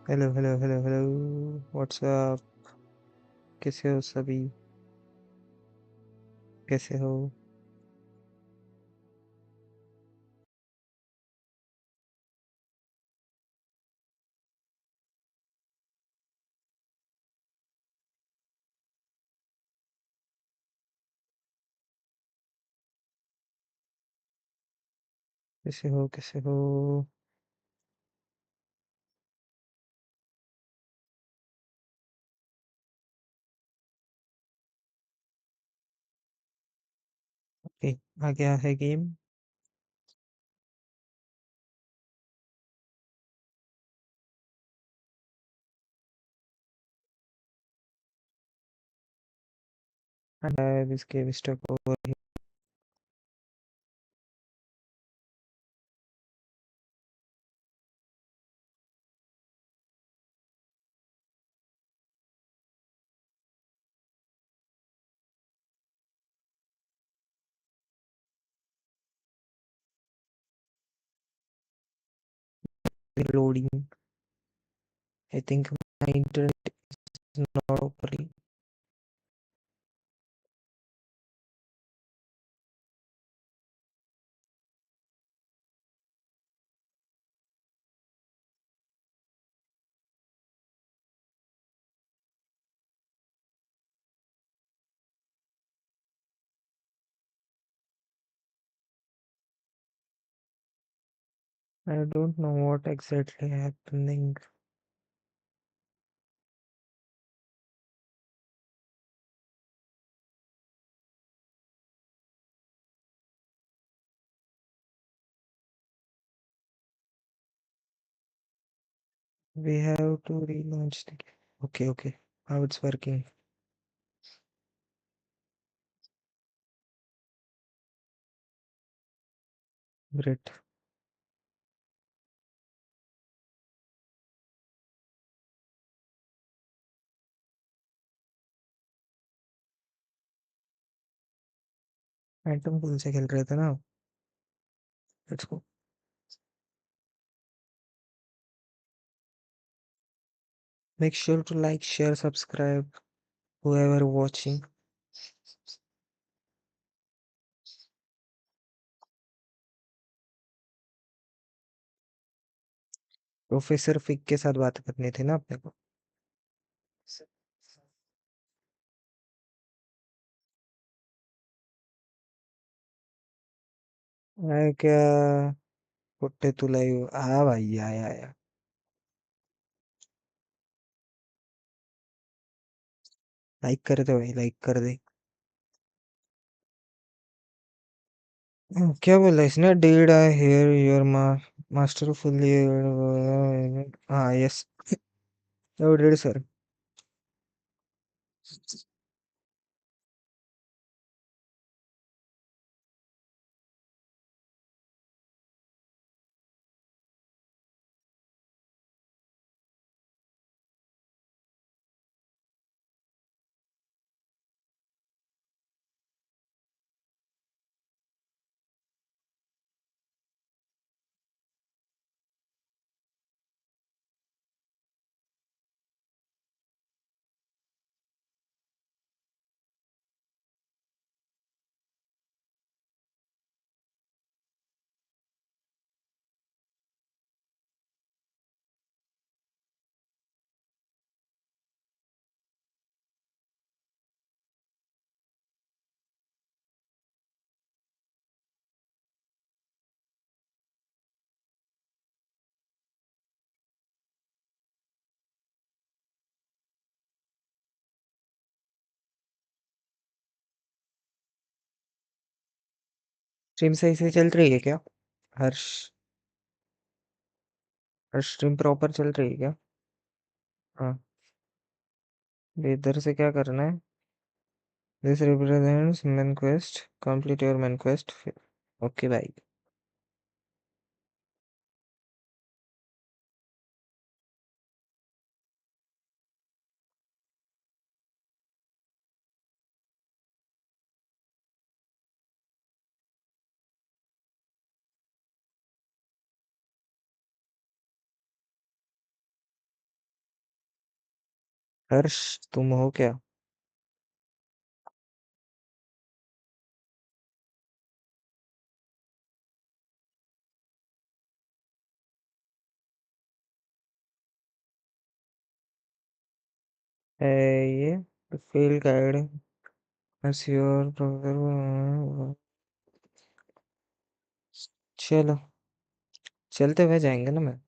Hello hello hello hello. What's up. कैसे हो सभी? कैसे हो? कैसे हो? कैसे हो? ओके, आ गया है game. And this game is stuck over here. Loading. I think my internet is not properly. I don't know what exactly happening. We have to relaunch the game. Okay, okay. How it's working? Great. Phantom cool से खेल रहे थे ना? Let's go. Make sure to like, share, subscribe. Whoever watching. Professor Fig के साथ बात करनी थी ना अपने को। मैं क्या? पुट्टे तू लाइव आ भाई, आया। लाइक कर दे भाई, लाइक कर दे। क्या बोला इसने? Did I hear your masterfully? हाँ, yes. Oh did sir. Stream सही से चल रही है क्या? हर्ष? हर्ष स्ट्रीम प्रॉपर चल रही है क्या? हाँ। इधर से क्या करना है? This represents main quest, complete your main quest. Okay भाई। हर्ष, तुम हो क्या? है ये field guide as your brother। चलो, चलते हुए जाएंगे ना मैं।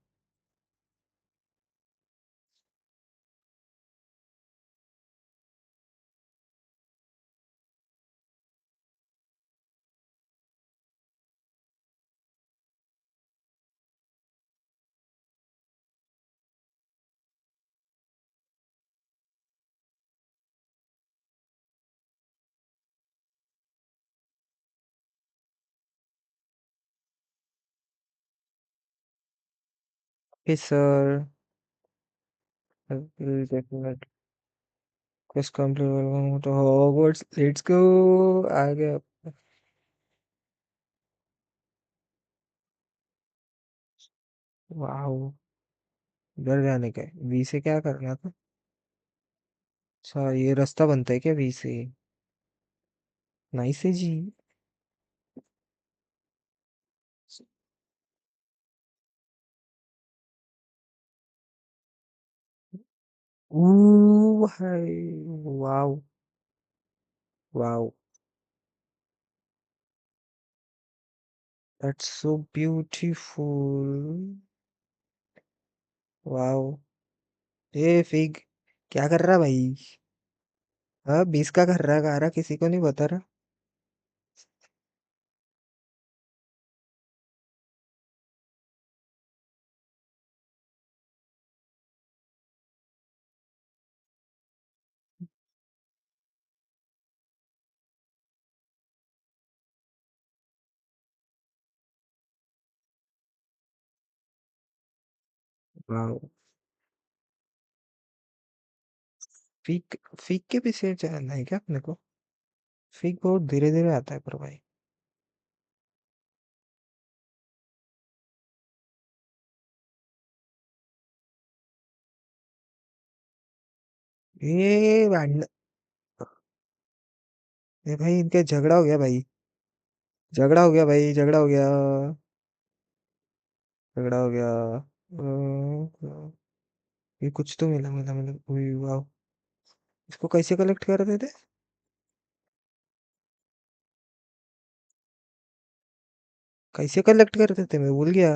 Okay, sir. I will definitely quest complete। welcome to Hogwarts, let's go। आ गया। वाह, उधर जाने का है। वी से क्या करना था? अच्छा, ये रास्ता बनता है क्या वी से? नाइस है जी। Hi. Wow, wow, that's so beautiful. Wow. ए फिग, क्या कर रहा भाई? हाँ, 20 का कर रहा, गा रहा, किसी को नहीं बता रहा। वाओ। फिग, फिग के पीछे जाना है क्या अपने को? फिग बहुत धीरे धीरे आता है पर भाई। ये ये भाई, इनके झगड़ा हो गया भाई। झगड़ा हो गया भाई, झगड़ा हो गया। झगड़ा हो गया। ये कुछ तो मिला, मिला, मिला। वाह। इसको कैसे कलेक्ट कर रहे थे? कैसे कलेक्ट करते थे, मैं भूल गया।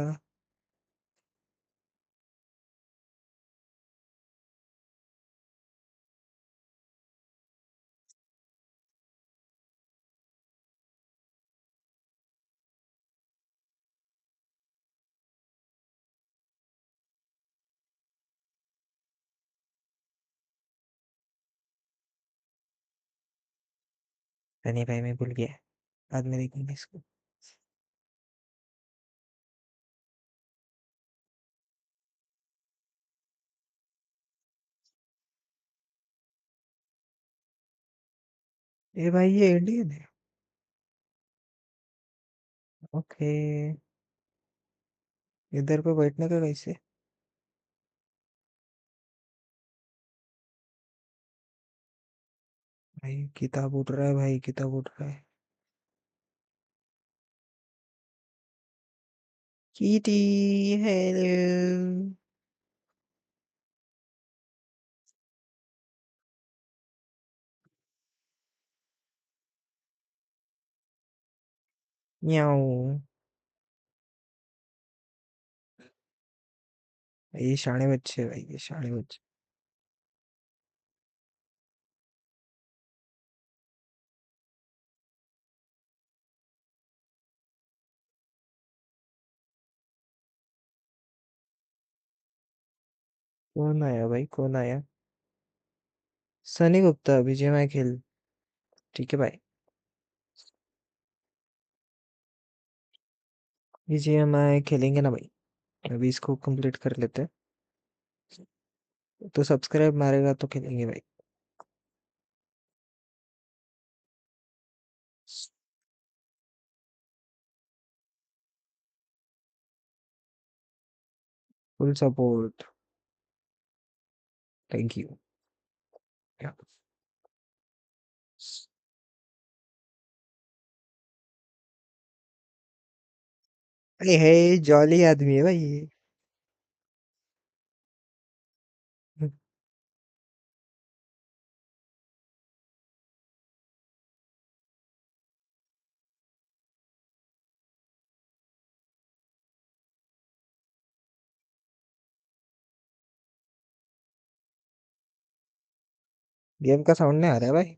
नहीं भाई, मैं भूल गया। बाद में देखेंगे इसको। ये भाई, ये इंडियन है। ओके। इधर पे बैठने का कैसे? भाई किताब उठ रहा है, भाई किताब उठ रहा है। कीटी, हेलो। म्याऊ। ये शाणे बच्चे हैं भाई, ये शाणे बच्चे। कौन आया भाई, कौन आया? सनी गुप्ता, विजय मैं खेल। ठीक है भाई। विजय मैं खेलेंगे ना भाई। अभी इसको कंप्लीट कर लेते हैं। तो सब्सक्राइब मारेगा तो खेलेंगे भाई। Full support. Thank you. क्या अरे है, जॉली आदमी है भाई ये। गेम का साउंड नहीं आ रहा है भाई।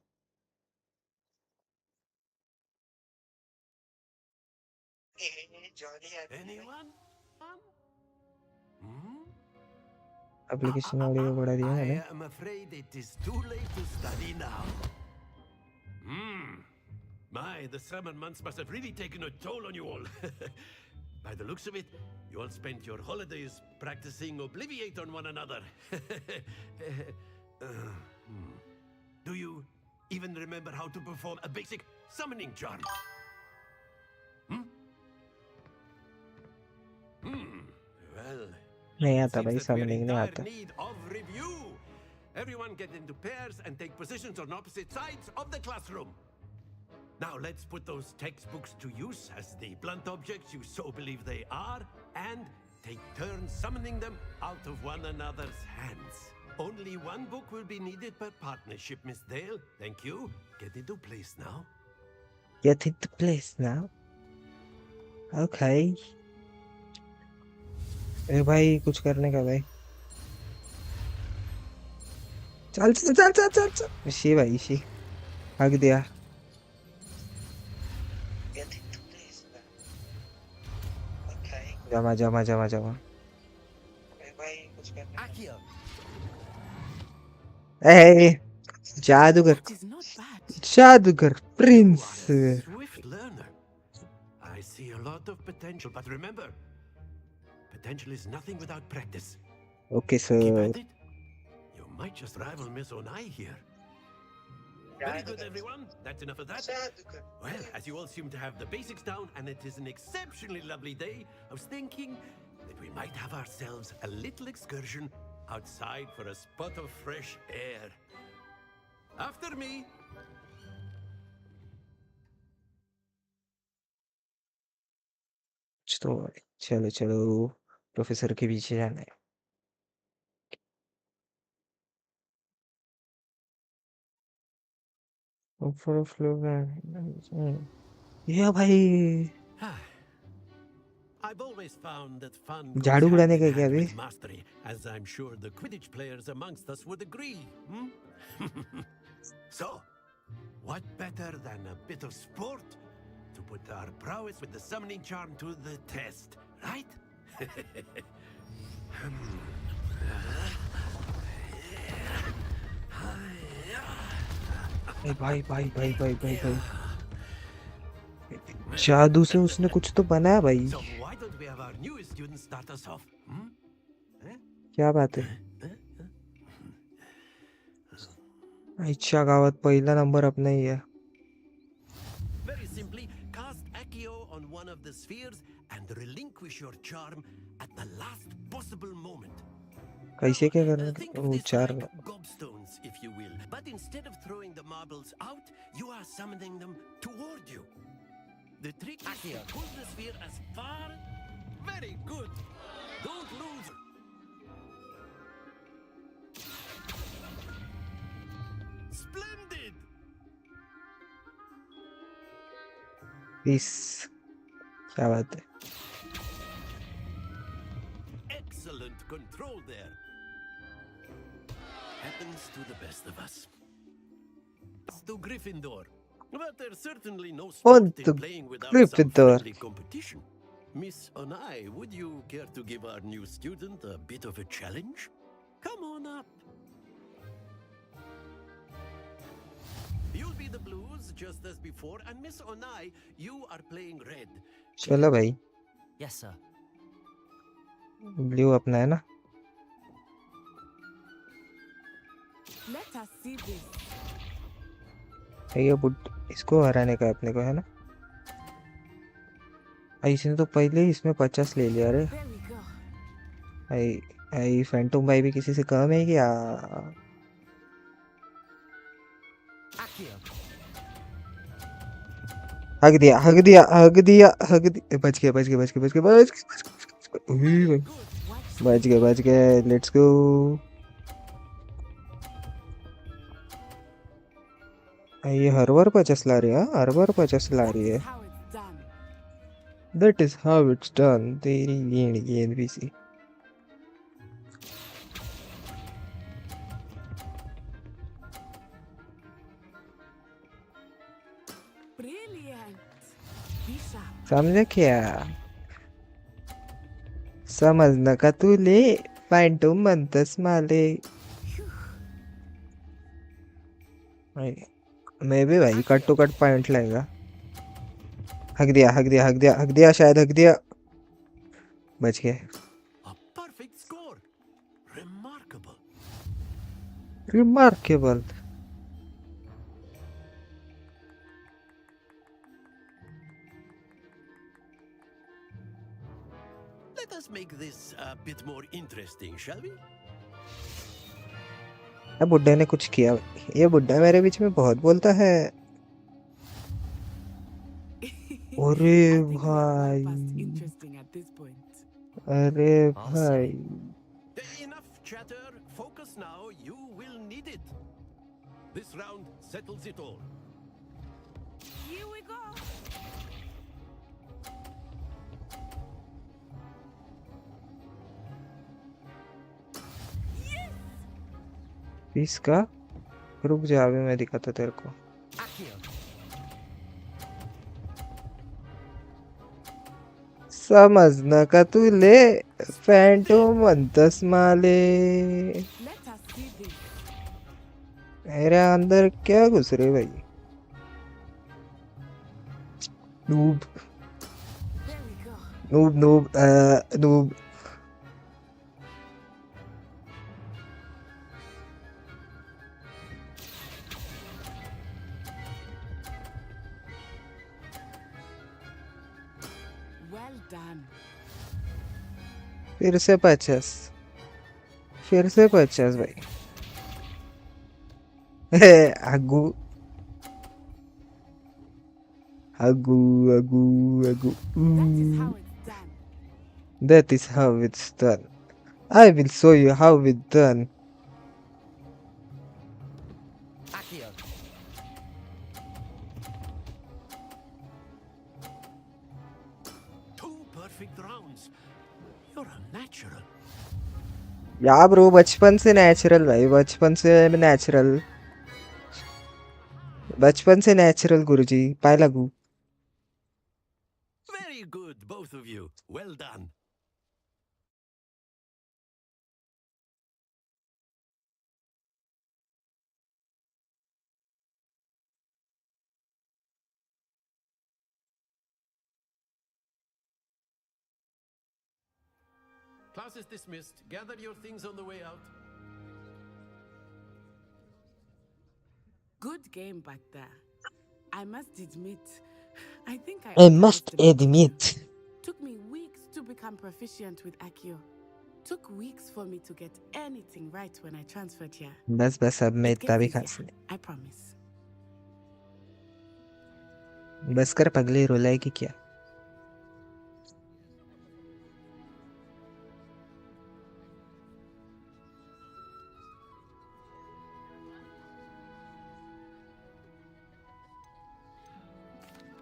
जॉली आदमी है Anyone? Hmm? एप्लीकेशन वाले को बढ़ा दिया मैंने। I am afraid it is too late to study now. My, the summer months must have really taken a toll on you all. By the looks of it, you all spent your holidays practicing Obliviate on one another. Do you even remember how to perform a basic summoning charm? Well, नहीं it आता seems भाई, that we are in समझ नहीं dire आता। need of review. Everyone get into pairs and take positions on opposite sides of the classroom. Now let's put those textbooks to use as the blunt objects you so believe they are, and take turns summoning them out of one another's hands. Only one book will be needed per partnership, Miss Dale. Thank you. Get into place now. Get into place now. Okay. ए भाई कुछ करने का भाई। चल चल चल चल चल चल। इसी भाई इसी। हक दिया। Get into place now. Okay. जमा जमा जमा जमा। ए भाई कुछ करने का। Akio. ए जादूगर That is not bad. जादूगर You Prince. are a swift learner. I see a lot of potential, but remember, potential is nothing without practice. Okay Keep sir. at it. You might just rival Miss Onai here. Very good, everyone. That's enough of that. Well, as you all seem to have the basics down, and it is an exceptionally lovely day, I was thinking that we might have ourselves a little excursion outside for a spot of fresh air. After me. तो चलो चलो professor के पीछे जाना है। ऊपर floor ये भाई I've always found that fun goes झाड़ू hand उड़ाने in का क्या hand भी। with mastery, as I'm sure the Quidditch players amongst us would agree. So, what better than a bit of sport to put our prowess with the summoning charm to the test, right? ए भाई भाई भाई भाई भाई भाई जादू से उसने कुछ तो बनाया भाई। So why don't we have our newest student start us off? क्या बात है। अच्छा गावत पहिला नंबर अपना ही है। Very simply, cast Accio on one of the spheres and relinquish your charm at the last possible moment. कैसे क्या करना Think था? of वो this चार like gobstones, if you will. But instead of throwing the marbles out, you are summoning them toward you. The trick is to pull the sphere as far... Very good. Don't lose. Splendid. बीस। क्या बात है। Excellent control there. Happens to the best of us. To Gryffindor. But there's certainly no On sport to in playing without some Gryffindor. friendly competition. Miss Onai, would you care to give our new student a bit of a challenge? Come on up. You'll be the blues just as before, and Miss Onai, you are playing red. चलो भाई Yes, sir. Blue अपना है ना। Let us see this. ये बुट इसको हराने का अपने को है ना। इसने तो पहले ही इसमें 50 ले लिया। अरे There we go. I I Phantom भाई भी किसी से कम है क्या। Accio. हक दिया हक दिया हक दिया हक दिया बच गए बच गए बच गए बच गए बच गए Very good. Watch बच गए लेट्स गो ये हर पचास ला रही है हर 50 ला That रही is है how it's done. That is how it's done तेरी गेंद भी सी Brilliant. Be sharp. समझे क्या समझना का तू ले फैंटम मंतस माले मैं भी भाई कट टू कट पॉइंट लेगा हक दिया हक दिया हक दिया हक दिया शायद हक दिया बच गए A perfect score. Remarkable. Remarkable Let us make this a bit more interesting, shall we? बुड्ढे ने कुछ किया ये बुड्ढा मेरे बीच में बहुत बोलता है अरे I think we are well भाई past interesting at this point. अरे I'll भाई Enough chatter. Focus now. You will need it. This round settles it all. Here we go. इसका रुक जा अभी मैं दिखाता तेरे को Accio. समझना का तू ले Phantom मंतस Male Let us see this. मेरे अंदर क्या घुस रहे भाई noob There we go. Noob noob noob Well done. फिर से 50 भाई अगू अगू अगू अगू That is how that it's is how it's done I will show you how it's done Accio. Two perfect rounds. You're a natural. या bro बचपन से natural भाई बचपन से natural गुरुजी पाए लगू Very good, both of you. Well done. Class is dismissed. Gather your things on the way out. Good game back there. I must admit, I think I must underestimated you. admit Took me weeks to become proficient with Accio. Took weeks for me to get anything right when I transferred here. बस अब मैं It इतना gets भी easier, खास नहीं I promise. बस कर पगली रुलाई की क्या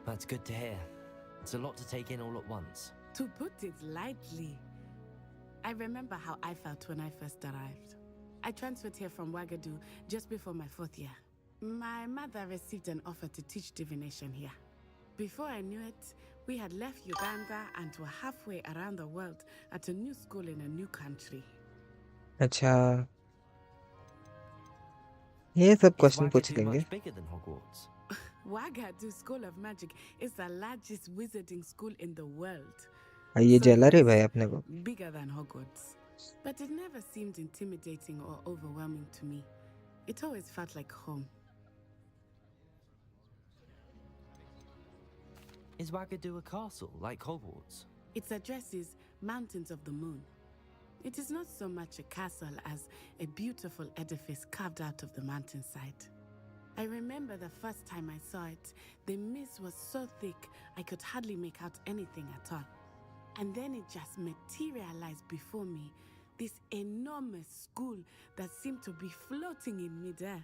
That's good to hear. It's a lot to take in all at once. To put it lightly, I remember how I felt when I first arrived. I transferred here from Ouagadougou just before my 4th year. My mother received an offer to teach divination here. Before I knew it, we had left Uganda and were halfway around the world at a new school in a new country. अच्छा ये सब Is question पूछ Ouagadougou लेंगे much bigger than Hogwarts? Ouagadougou School of Magic is the largest wizarding school in the world. ये So जला रे yes, भाई अपने को bigger than Hogwarts. But it never seemed intimidating or overwhelming to me. It always felt like home. Is Ouagadougou a castle like Hogwarts? Its address is Mountains of the Moon. It is not so much a castle as a beautiful edifice carved out of the mountainside. I remember the first time I saw it, the mist was so thick I could hardly make out anything at all. And then it just materialized before me, this enormous school that seemed to be floating in midair.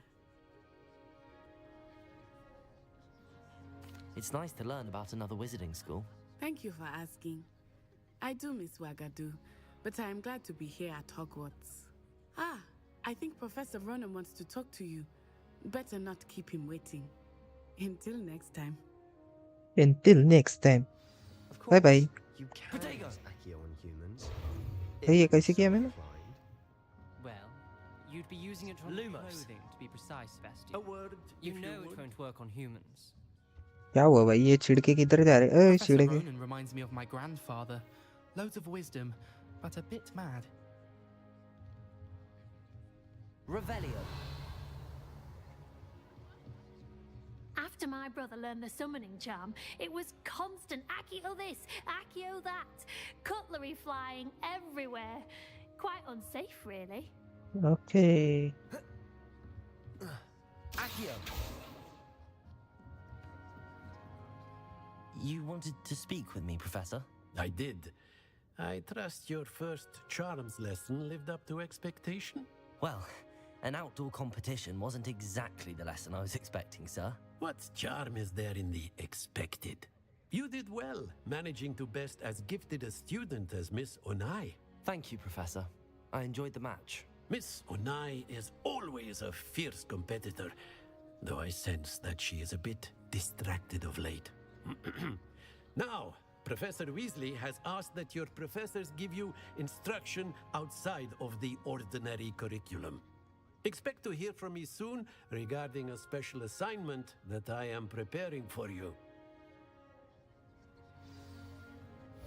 It's nice to learn about another wizarding school. Thank you for asking. I do miss Wagadu, but I am glad to be here at Hogwarts. Ah, I think Professor Ronan wants to talk to you. Better not keep him waiting. Until next time. Until next time. Of Bye course, bye. you can Potato. use Accio on humans. Hey, ये if कैसे so किया मैंने? inclined. Well, you'd be using it on Lumos. clothing to be precise, A Sebastian. word, You if know you it would. won't work on humans. क्या हुआ भाई? ये छिड़के किधर जा रहे? Professor छिड़के. Ronan reminds me of my grandfather. Loads of wisdom, but a bit mad. Revelio. After my brother learned the summoning charm, it was constant Accio this, Accio that. Cutlery flying everywhere. Quite unsafe, really. Okay. Accio. You wanted to speak with me, Professor? I did. I trust your first charms lesson lived up to expectation? Well, an outdoor competition wasn't exactly the lesson I was expecting, sir. What charm is there in the expected? You did well, managing to best as gifted a student as Miss Onai. Thank you, Professor. I enjoyed the match. Miss Onai is always a fierce competitor, though I sense that she is a bit distracted of late. Now, Professor Weasley has asked that your professors give you instruction outside of the ordinary curriculum. Expect to hear from me soon regarding a special assignment that I am preparing for you.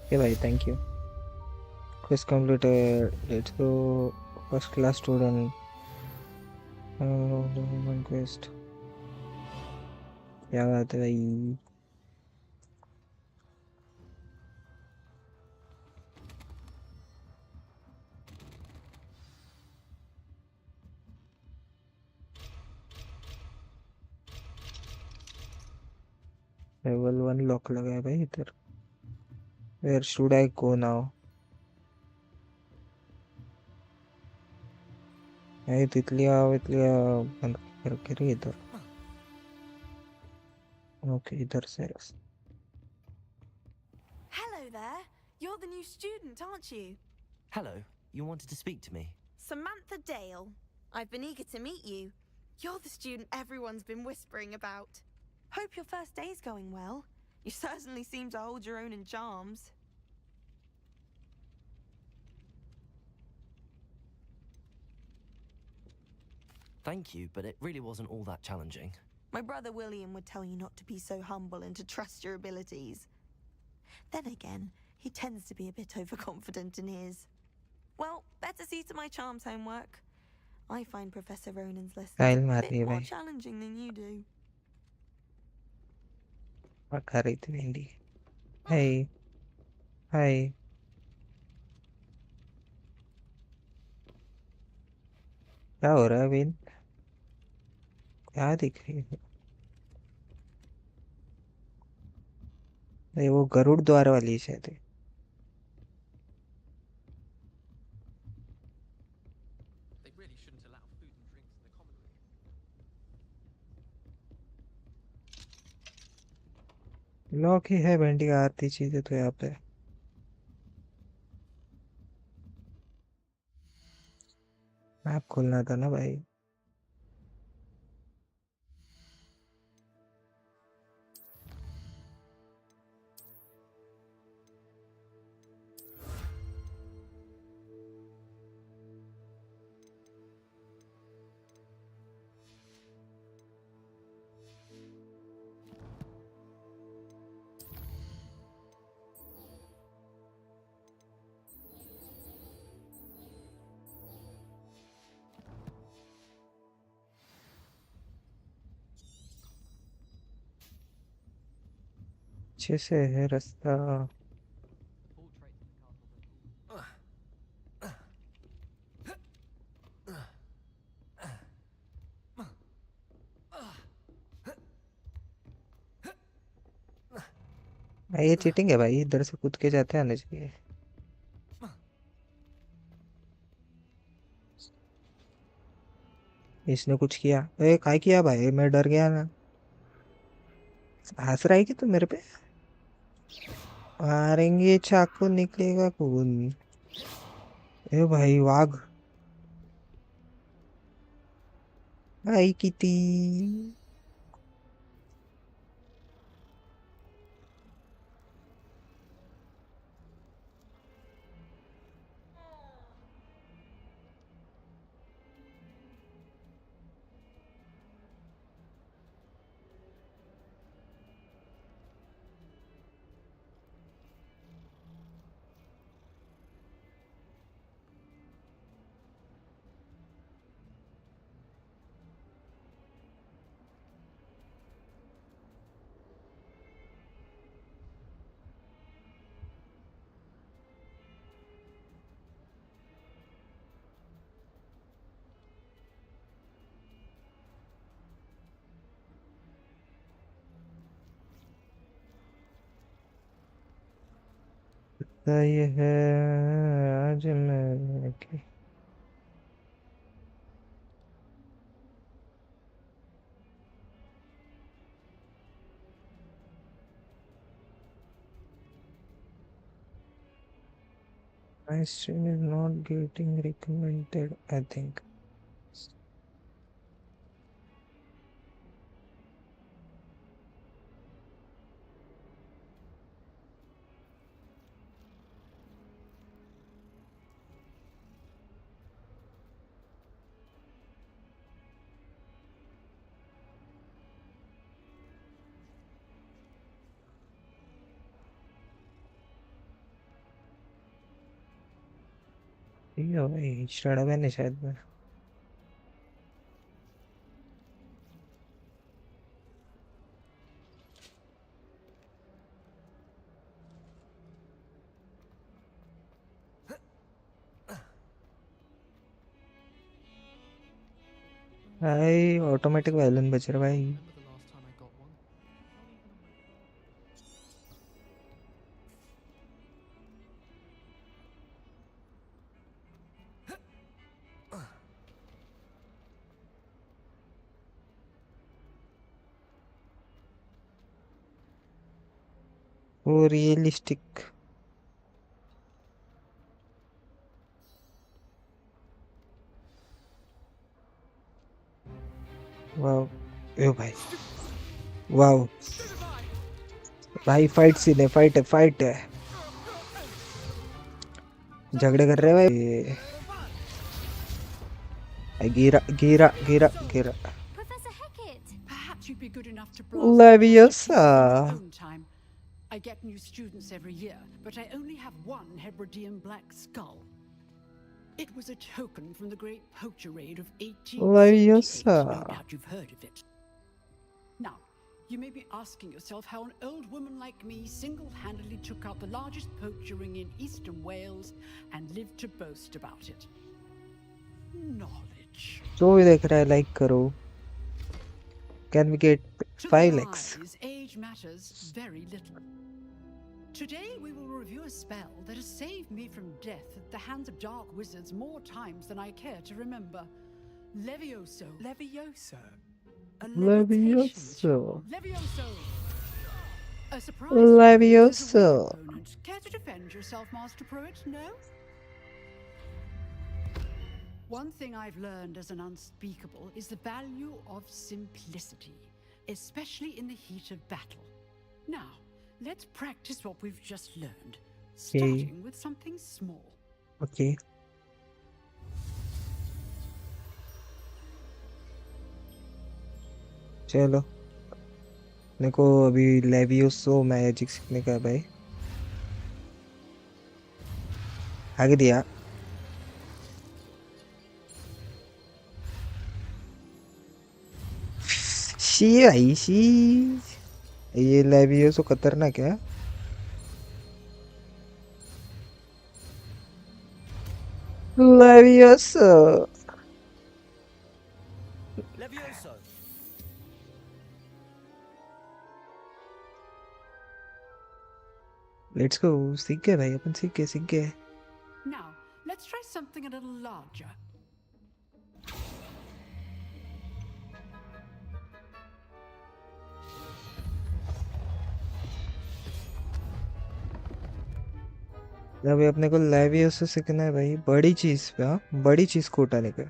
Okay भाई, thank you. Quest completed. Let's go. First class student. One quest. क्या बात है भाई? Level 1 lock लगा है भाई इधर. Where should I go now? ये तितलियाँ बंद करके रही इधर. Okay, इधर से रास्ता. Hello there. You're the new student, aren't you? Hello, you wanted to speak to me? Samantha Dale. I've been eager to meet you. You're the student everyone's been whispering about. Hope your first day's going well. You certainly seem to hold your own in charms. Thank you, but it really wasn't all that challenging. My brother William would tell you not to be so humble and to trust your abilities. Then again, he tends to be a bit overconfident in his. Well, better see to my charms homework. I find Professor Ronan's lessons I'll a marry bit more भाई. challenging than you do. खा रही थी भिंडी. Hey, hi. क्या हो रहा है बिन? क्या दिख रही है? नहीं, वो गरुड़ द्वार वाली शायद है. They really shouldn't allow food and drinks in the common room. Lock ही है भिंडी का. आती चीजें तो यहाँ पे. मैप खोलना था ना भाई. अच्छे से है रास्ता. All traits in the castle were cool. भाई ये चीटिंग है भाई, इधर से कूद के जाते आने चाहिए। इसने कुछ किया? ए काय किया भाई, मैं डर गया ना। हंस रहा है कि तू मेरे पे? मारेंगे चाकू निकलेगा खून। ए भाई वाघ। भाई किती। ये है आज मैं My stream is not getting recommended, I think. ठीक है भाई, स्टार्ट मैंने शायद में। भाई ऑटोमेटिक वायलिन बज रहा भाई। Remember the last time I got one? वो रियलिस्टिक। वाह। ए भाई। वाह। भाई फाइट सीन है, फाइट है, फाइट है। झगड़े कर रहे हैं भाई। गिरा गिरा गिरा गिरा। Professor Hecat! Perhaps you'd be good enough to blast the Leviosa. masterpiece in your own time. I get new students every year, but I only have one Hebridean black skull. It was a token from the great poacher raid of 1878. Leviosa. No doubt you've heard of it. Now, you may be asking yourself how an old woman like me single-handedly took out the largest poacher ring in eastern Wales and lived to boast about it. Knowledge. जो भी देख रहा है like करो। Can we get To 5 the likes? wise, age matters very little. Today we will review a spell that has saved me from death at the hands of dark wizards more times than I care to remember. Levioso. Levioso. A levitation Levioso. charm. Levioso. A surprise bonus Levioso. as a weak opponent. Care to defend yourself, Master Pruitt? No? One thing I've learned as an unspeakable is the value of simplicity, especially in the heat of battle. Now, let's practice what we've just learned, starting with something small. Okay. चलो मेरे को अभी लेवियोसो magic सीखने का है भाई। आगे दिया। शी भाई शी। ये लेवियोसो खतरनाक है। लेवियोसो। Levioso. लेट्स गो, सीख गए भाई, अपन सीख गए। Now, let's try something a little larger. अभी अपने को लेवियोसा सीखना है भाई, बड़ी चीज पे, हाँ बड़ी चीज को उठाने पे।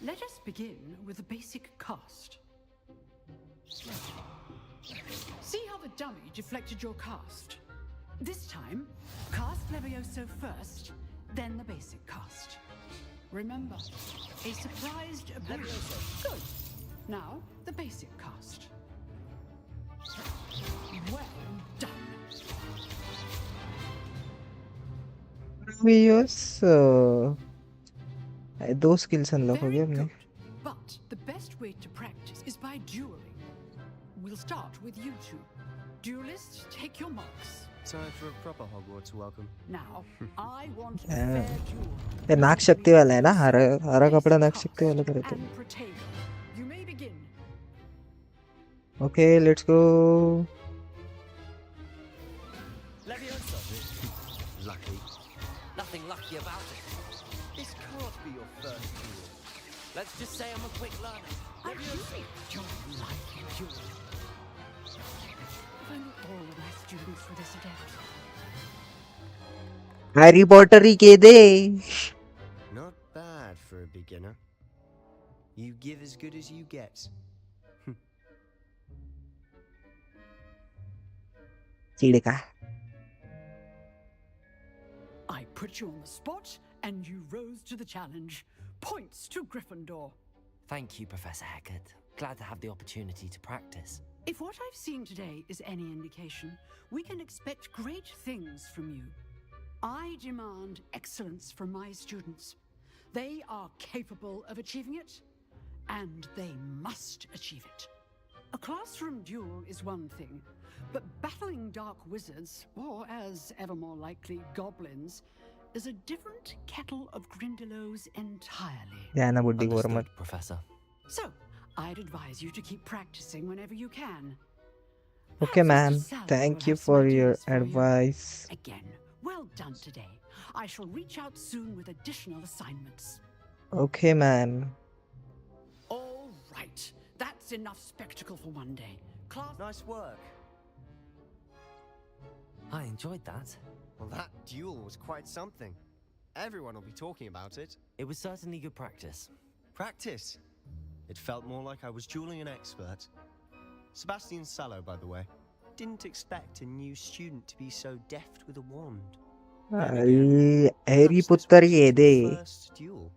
Let us begin with the basic cast. See how the dummy deflected your cast? This time, cast Levioso first, then the basic cast. Remember, a surprised ability. Good. Now, the basic cast. Well done. Leviosa, दो skills unlock हो Very गए अपने। good. But the best way to practice is by dueling. We'll start with you two. Duelists, take your marks. Time for a proper Hogwarts welcome. Now, I want a fair duel. ये नाक शक्ति वाला है ना, हरा कपड़ा नाक शक्ति वाला करे थे। And Protego. You may begin. Okay let's go. Leviosa. Lucky. Nothing lucky about it. This can't be your first duel. Let's just say I'm a quick learner. I really don't like dueling. If only all of my students were this adept. Harry Potter ही के दे। Not bad for a beginner. You give as good as you get. चिड़का। I put you on the spot, and you rose to the challenge. Points to Gryffindor. Thank you, Professor Hecat. Glad to have the opportunity to practice. If what I've seen today is any indication, we can expect great things from you. I demand excellence from my students. They are capable of achieving it, and they must achieve it. A classroom duel is one thing, but battling dark wizards, or as ever more likely, goblins, is a different kettle of Grindylows entirely. Yeah, ना बुड्ढी को Understood, मत। Professor. So, I'd advise you to keep practicing whenever you can. Okay, Perhaps ma'am. Mr. Sallow Thank will you have some for your ideas for you. advice. Again, well done today. I shall reach out soon with additional assignments. Okay, ma'am. All right, that's enough spectacle for one day. Class. Nice work. I enjoyed that. Well, that duel was quite something. Everyone will be talking about it. It was certainly good practice. Practice. It felt more like I was dueling an expert. Sebastian Sallow, by the way. Didn't expect a new student to be so deft with a wand. Harry Perhaps this पुत्र was ये his they. first duel.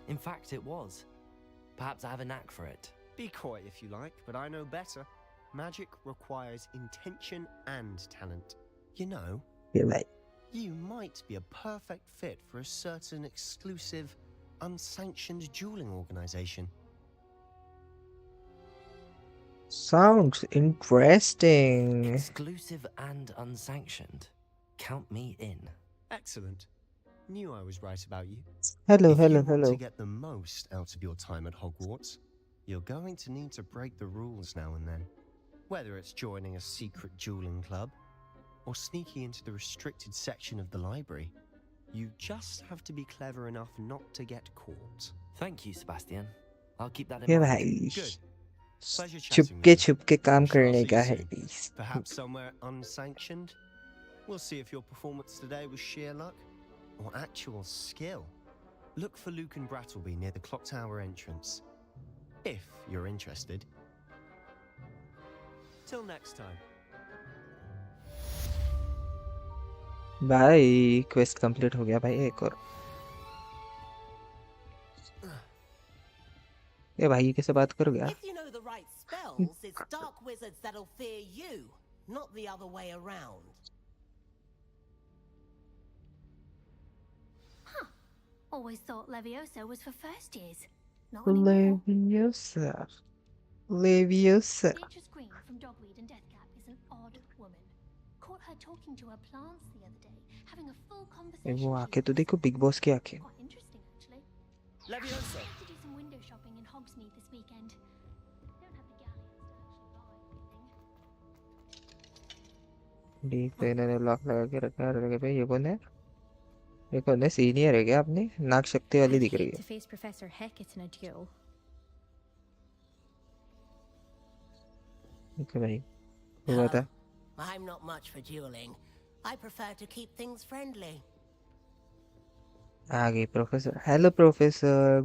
In fact, it was. Perhaps I have a knack for it. Be coy if you like, but I know better. Magic requires intention and talent. You know, ये भाई। you might be a perfect fit for a certain exclusive, unsanctioned dueling organization. Sounds interesting. Exclusive and unsanctioned. Count me in. Excellent. Knew I was right about you. Hello, If hello, you want hello. to get the most out of your time at Hogwarts, you're going to need to break the rules now and then. Whether it's joining a secret dueling club or sneaking into the restricted section of the library, you just have to be clever enough not to get caught. Thank you, Sebastian. I'll keep that in ये mind. भाई। Good. Pleasure chatting छुपके with you. छुपके काम We shall करने see का you है soon. Please. Perhaps somewhere unsanctioned. We'll see if your performance today was sheer luck or actual skill. Look for Luke and Brattleby near the clock tower entrance. If you're interested. Till next time. भाई quest complete हो गया भाई, एक और। ये भाई कैसे बात कर गया? If you know the right spells, it's dark wizards that'll fear you, not the other way around. Huh. Always thought Leviosa was for first years. Not anymore. Leviosa. Leviosa. Beatrice Green from Dogweed and Deathcap is an odd woman. Caught her talking to her plants the other day, having a full conversation. वो आंखें तो देखो, big boss की आंखें। Quite interesting, actually. Leviosa. To do window shopping in Hogsmeade this weekend. Don't have the galleons to actually buy anything. D तो इन्होंने lock लगा के रखा है भाई। ये कौन है? सीनियर है क्या? अपनी नाक शक्ति वाली दिख रही है। To face Professor Hecat in a duel. Okay भाई, वो बता। I'm not much for dueling. I prefer to keep things friendly. आ गई professor. Hello professor,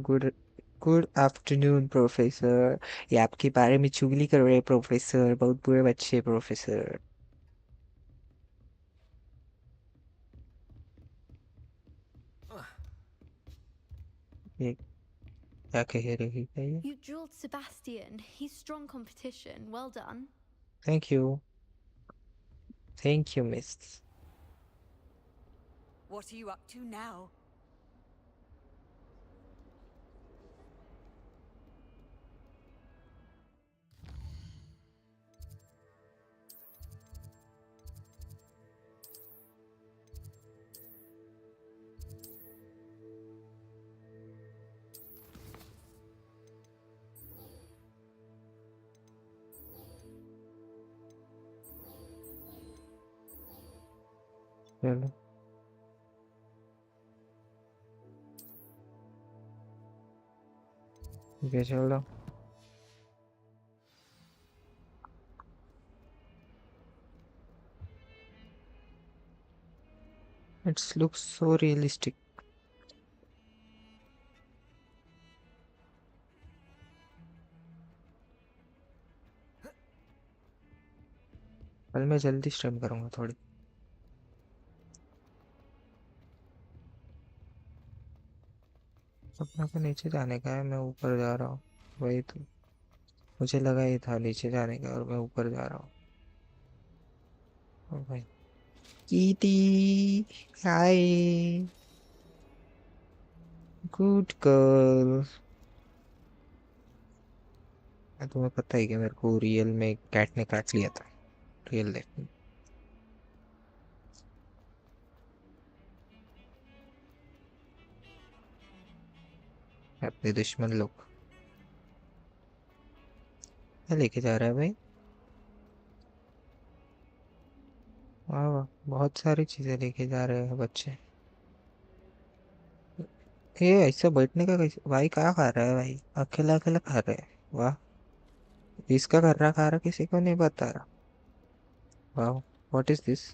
good afternoon professor. ये आपके बारे में चुगली कर रहे हैं प्रोफेसर, बहुत बुरे बच्चे प्रोफेसर। ये क्या कह रही है ये? You drilled Sebastian. He's strong competition. Well done. Thank you miss. What are you up to now? चलो ठीक है, चलो। It looks so realistic. कल मैं जल्दी स्ट्रीम करूंगा थोड़ी। सपना को नीचे जाने का है, मैं ऊपर जा रहा हूँ। वही तो मुझे लगा ही था नीचे जाने का, और मैं ऊपर जा रहा हूँ। ओ भाई कीटी, हाय गुड गर्ल। तुम्हें पता है कि मेरे को रियल में कैट ने काट लिया था, रियल लाइफ में। अपने दुश्मन लोग क्या लेके जा रहा है भाई? वाह वाह, बहुत सारी चीजें लेके जा रहे हैं बच्चे। ये ऐसा बैठने का कैसे भाई? क्या खा रहा है भाई? अकेला अकेला खा रहा है। वाह, इसका कर रहा खा रहा किसी को नहीं बता रहा। वाह, what is this?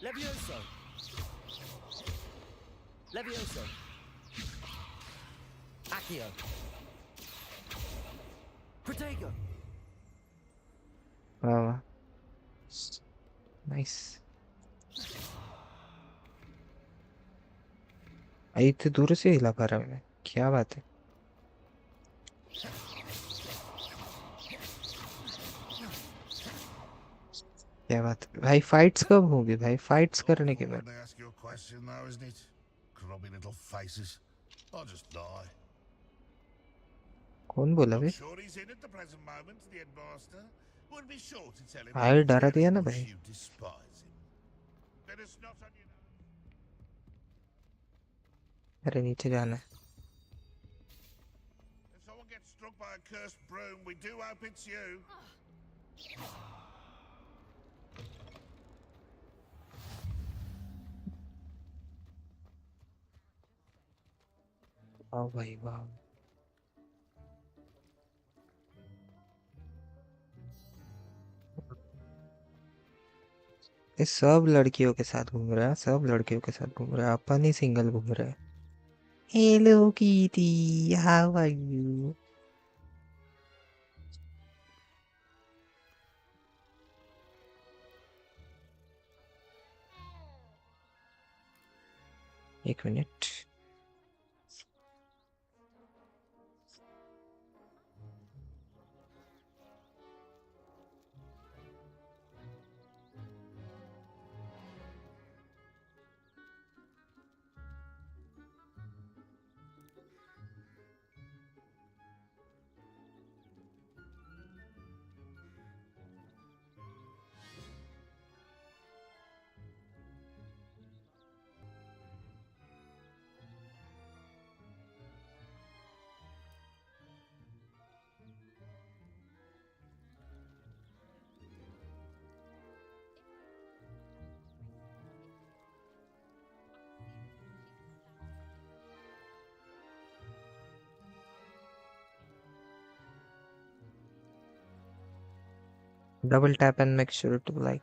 Levioso. Levioso. Accio. Protego. वाह वाह, नाइस। इतने दूर से हिला पा रहा मैं, क्या बात है? क्या बात है भाई? फाइट्स कब होगी भाई? फाइट्स करने के बाद। कौन बोला भाई? भाई डरा दिया ना भाई। अरे नीचे जाना है। वाह भाई वाह, ये सब लड़कियों के साथ घूम रहा है, सब लड़कियों के साथ घूम रहा है, अपन ही सिंगल घूम रहा है। Hello Kitty, how are you? एक minute. Double tap and make sure to like.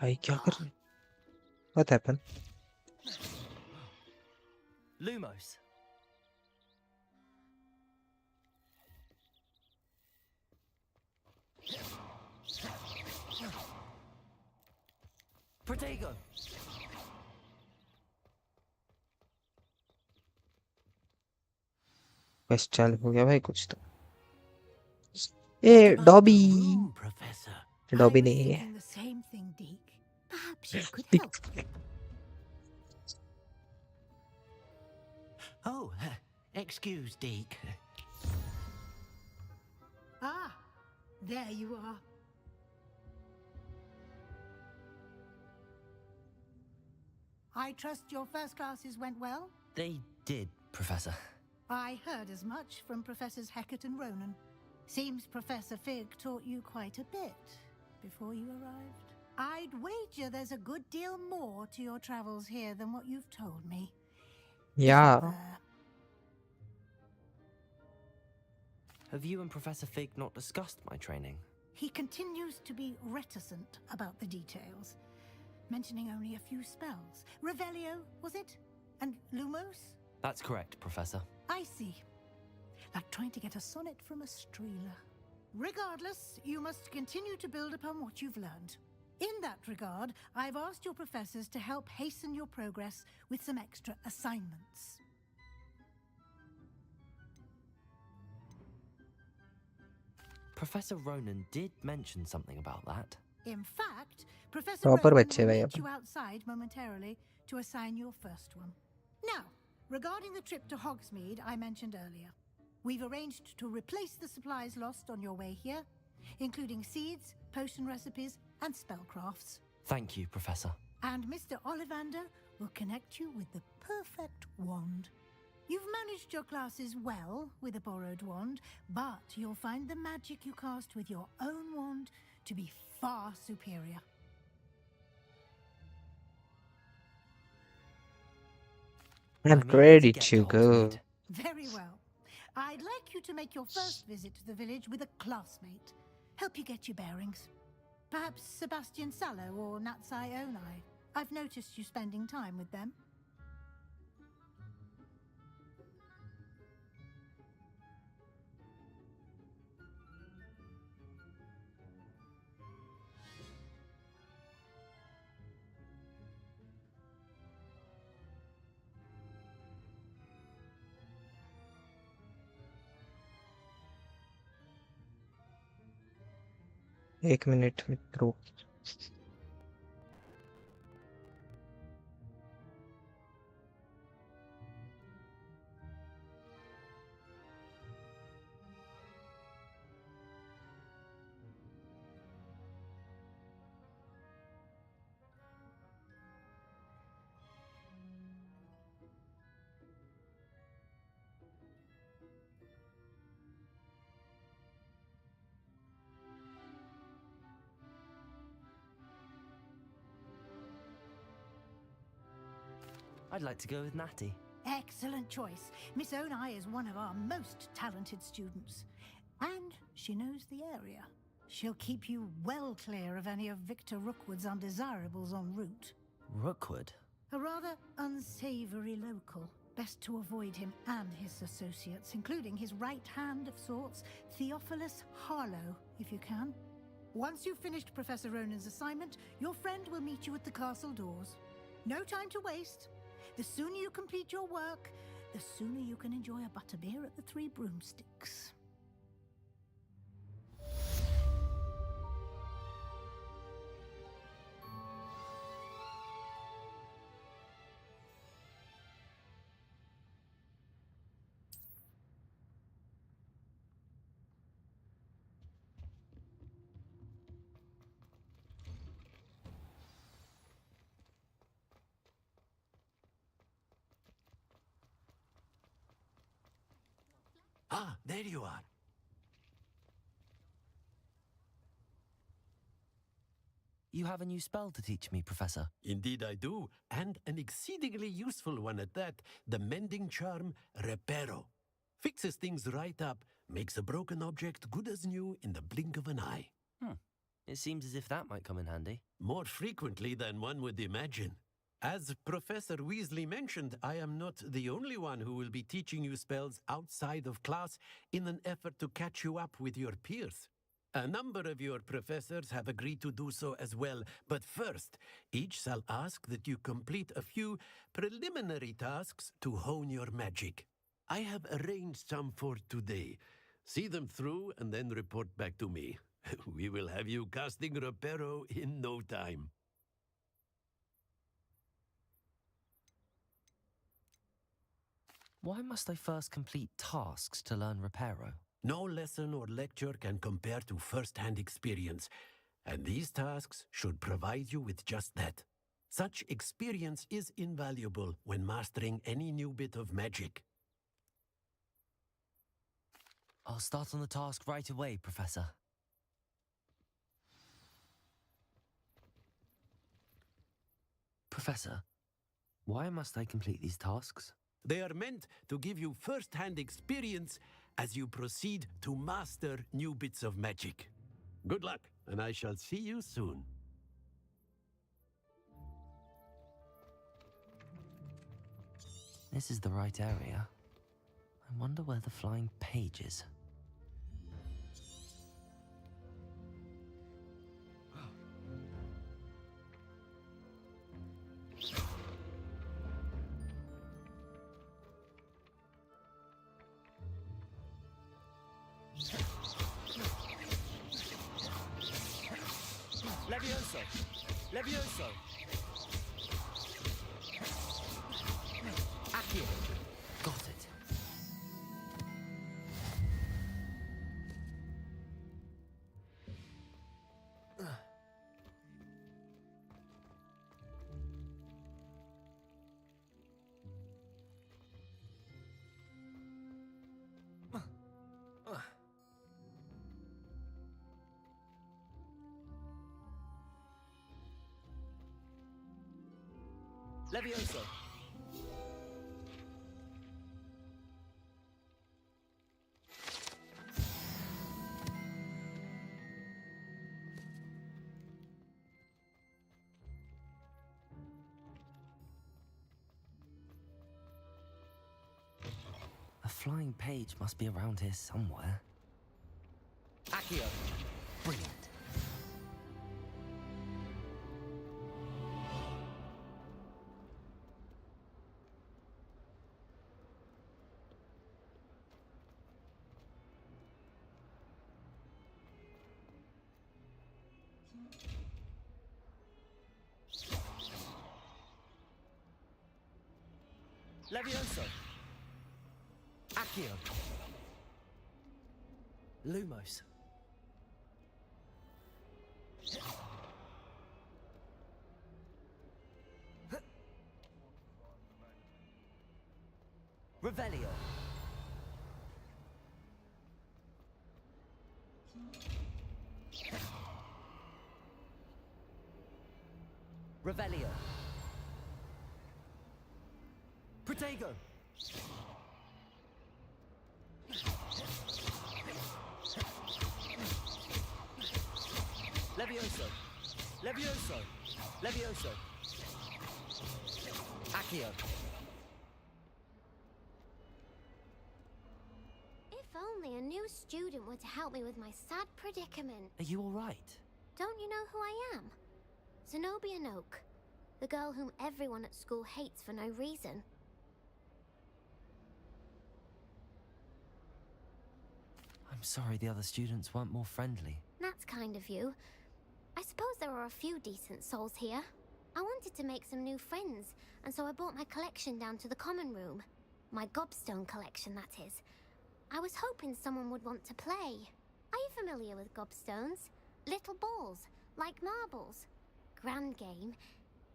भाई क्या कर रहे? What happened? Lumos. Protego. बस चालू हो गया भाई कुछ तो. ए Dobby. Professor. Dobby I was नहीं है. thinking the same thing, Deke. Perhaps you could help. Oh, excuse, Deke. Ah, there you are. I trust your first classes went well? They did, Professor. I heard as much from Professors Hecat and Ronan. Seems Professor Fig taught you quite a bit before you arrived. I'd wager there's a good deal more to your travels here than what you've told me. Yeah. Have you and Professor Fig not discussed my training? He continues to be reticent about the details, mentioning only a few spells. Revelio, was it? And Lumos? That's correct, Professor. I see. Like trying to get a sonnet from a streeler. Regardless, you must continue to build upon what you've learned. In that regard, I've asked your professors to help hasten your progress with some extra assignments. Professor Ronan did mention something about that. In fact, Professor Proper Ronan बच्चे will भाई meet upon. you outside momentarily to assign your first one. Now, regarding the trip to Hogsmeade I mentioned earlier, we've arranged to replace the supplies lost on your way here, including seeds, potion recipes, and spellcrafts. Thank you, Professor. And Mr. Ollivander will connect you with the perfect wand. You've managed your classes well with a borrowed wand, but you'll find the magic you cast with your own wand to be far superior. I'm ready to go. Very well. I'd like you to make your first visit to the village with a classmate. Help you get your bearings. Perhaps Sebastian Sallow or Natsai Onai. I've noticed you spending time with them. एक minute मित्रों. I'd like to go with Natty. Excellent choice. Miss Onai is one of our most talented students. And she knows the area. She'll keep you well clear of any of Victor Rookwood's undesirables en route. Rookwood? A rather unsavory local. Best to avoid him and his associates, including his right hand of sorts, Theophilus Harlow, if you can. Once you've finished Professor Ronan's assignment, your friend will meet you at the castle doors. No time to waste. The sooner you complete your work, the sooner you can enjoy a butterbeer at the Three Broomsticks. Ah, there you are. You have a new spell to teach me, Professor. Indeed I do, and an exceedingly useful one at that. The mending charm, Reparo. Fixes things right up, Makes a broken object good as new in the blink of an eye. It seems as if that might come in handy. More frequently than one would imagine. As Professor Weasley mentioned, I am not the only one who will be teaching you spells outside of class in an effort to catch you up with your peers. A number of your professors have agreed to do so as well, but first, each shall ask that you complete a few preliminary tasks to hone your magic. I have arranged some for today. See them through and then report back to me. We will have you casting Reparo in no time. Why must I first complete tasks to learn Reparo? No lesson or lecture can compare to first-hand experience, and these tasks should provide you with just that. Such experience is invaluable when mastering any new bit of magic. I'll start on the task right away, Professor. Professor, why must I complete these tasks? They are meant to give you first-hand experience as you proceed to master new bits of magic. Good luck, and I shall see you soon. This is the right area. I wonder where the flying page is. Levioso! Levioso! Accio! Got it. Levioso! A flying page must be around here somewhere. Accio! Brilliant. Levioso! Accio! Lumos. Revelio! Revelio! Protego! Levioso! Levioso! Levioso! Accio! If only a new student were to help me with my sad predicament. Are you all right? Don't you know who I am? Zenobia Noak, the girl whom everyone at school hates for no reason. I'm sorry the other students weren't more friendly. That's kind of you. I suppose there are a few decent souls here. I wanted to make some new friends, and so I brought my collection down to the common room. My gobstone collection, that is. I was hoping someone would want to play. Are you familiar with gobstones? Little balls, like marbles. Grand game.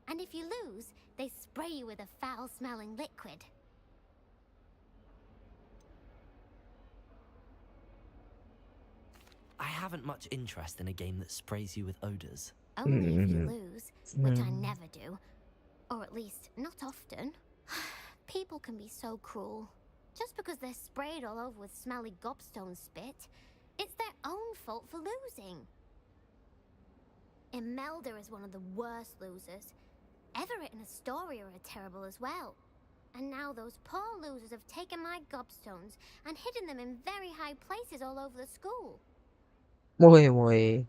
And if you lose, they spray you with a foul-smelling liquid. I haven't much interest in a game that sprays you with odors. Only if you lose, which I never do. Or at least, not often. People can be so cruel. Just because they're sprayed all over with smelly gobstone spit, it's their own fault for losing. Imelda is one of the worst losers. Everett and Astoria are terrible as well. And now those poor losers have taken my gobstones and hidden them in very high places all over the school. Moe.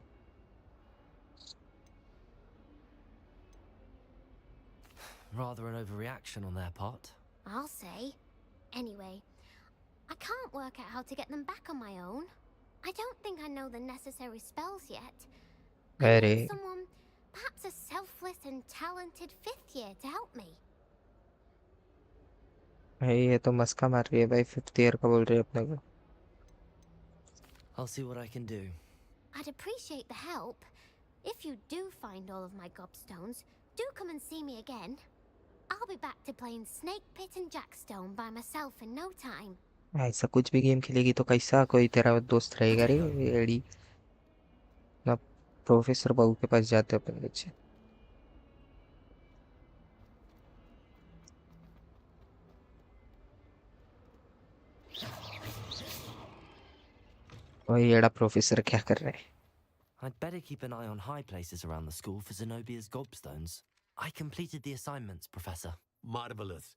Rather an overreaction on their part. I'll say. Anyway, I can't work out how to get them back on my own. I don't think I know the necessary spells yet. I need someone, perhaps a selfless and talented 5th year to help me. भाई ये तो मस्का मार रही है भाई 5th year का बोल रही है अपने को. I'll see what I can do. I'd appreciate the help. If you do find all of my gobstones, do come and see me again. I'll be back to playing Snake Pit and Jackstone by myself in no time. ऐसा कुछ भी game खेलेगी तो कैसा कोई तेरा दोस्त रहेगा रे एडी ना. प्रोफेसर बाबू के पास जाते अपन बच्चे. वही एड़ा प्रोफेसर क्या कर रहे हैं. I'd better keep an eye on high places around the school for Zenobia's gobstones. I completed the assignments, Professor. Marvelous.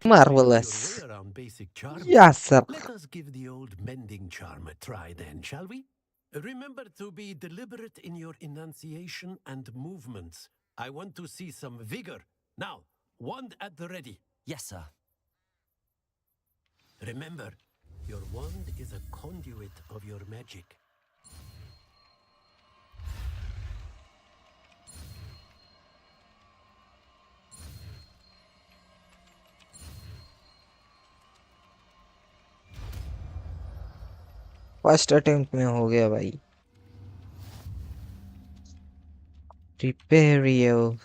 Marvelous. Your way around basic charms. Yes, sir. Let us give the old mending charm a try then, shall we? Remember to be deliberate in your enunciation and movements. I want to see some vigor. Now, wand at the ready. Yes, sir. Remember, your wand is a conduit of your magic. First attempt में हो गया भाई. Prepare you.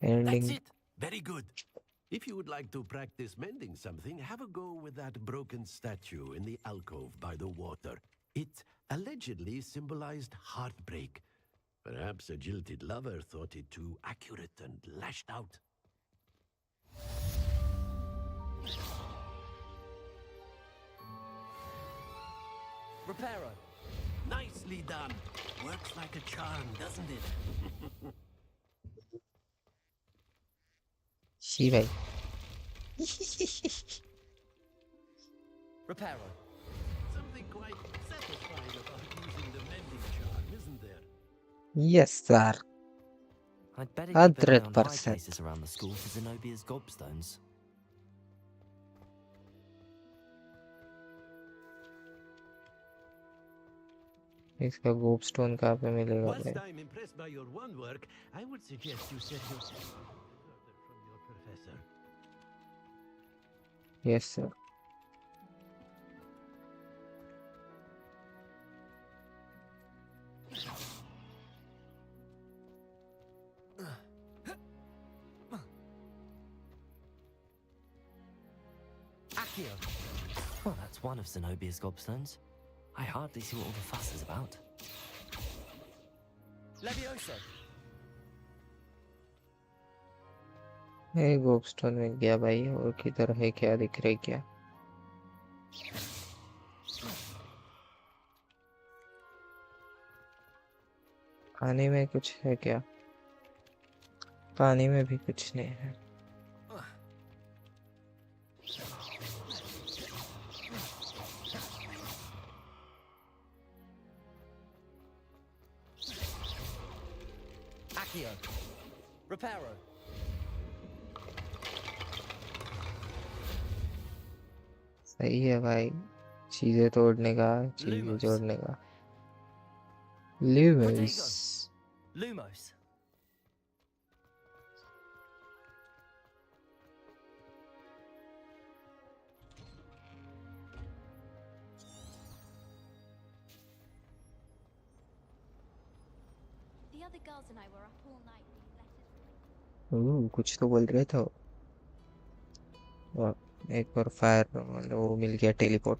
That's it. Very good. If you would like to practice mending something, have a go with that broken statue in the alcove by the water. It allegedly symbolized heartbreak. Perhaps a jilted lover thought it too accurate and lashed out. Reparo. Nicely done. Works like a charm, doesn't it? She भाई. Reparo. Something quite satisfying about using the mending charm, isn't there? Yes, sir. I'd better keep an eye on high 100%. places around the school for Zenobia's gobstones. इसका गोपस्टोन कहाँ पे मिलेगा भाई? Whilst I'm impressed by your wand work, I would suggest you set yourself further from your professor. Yes, sir. Accio. Well, that's one of Zenobia's gobstones. I hardly see what all the fuss is about. Levioso. ये गोपस्टोन में गया भाई. और किधर है क्या दिख रहा है क्या? पानी में कुछ है क्या? पानी में भी कुछ नहीं है. Accio. Reparo. सही है भाई. चीजें तोड़ने का, चीजें जोड़ने का. Lumos. Lumos. The other girls and I were up all night reading letters. कुछ तो बोल रहे थे. और एक और फायर वो मिल गया टेलीपोर्ट.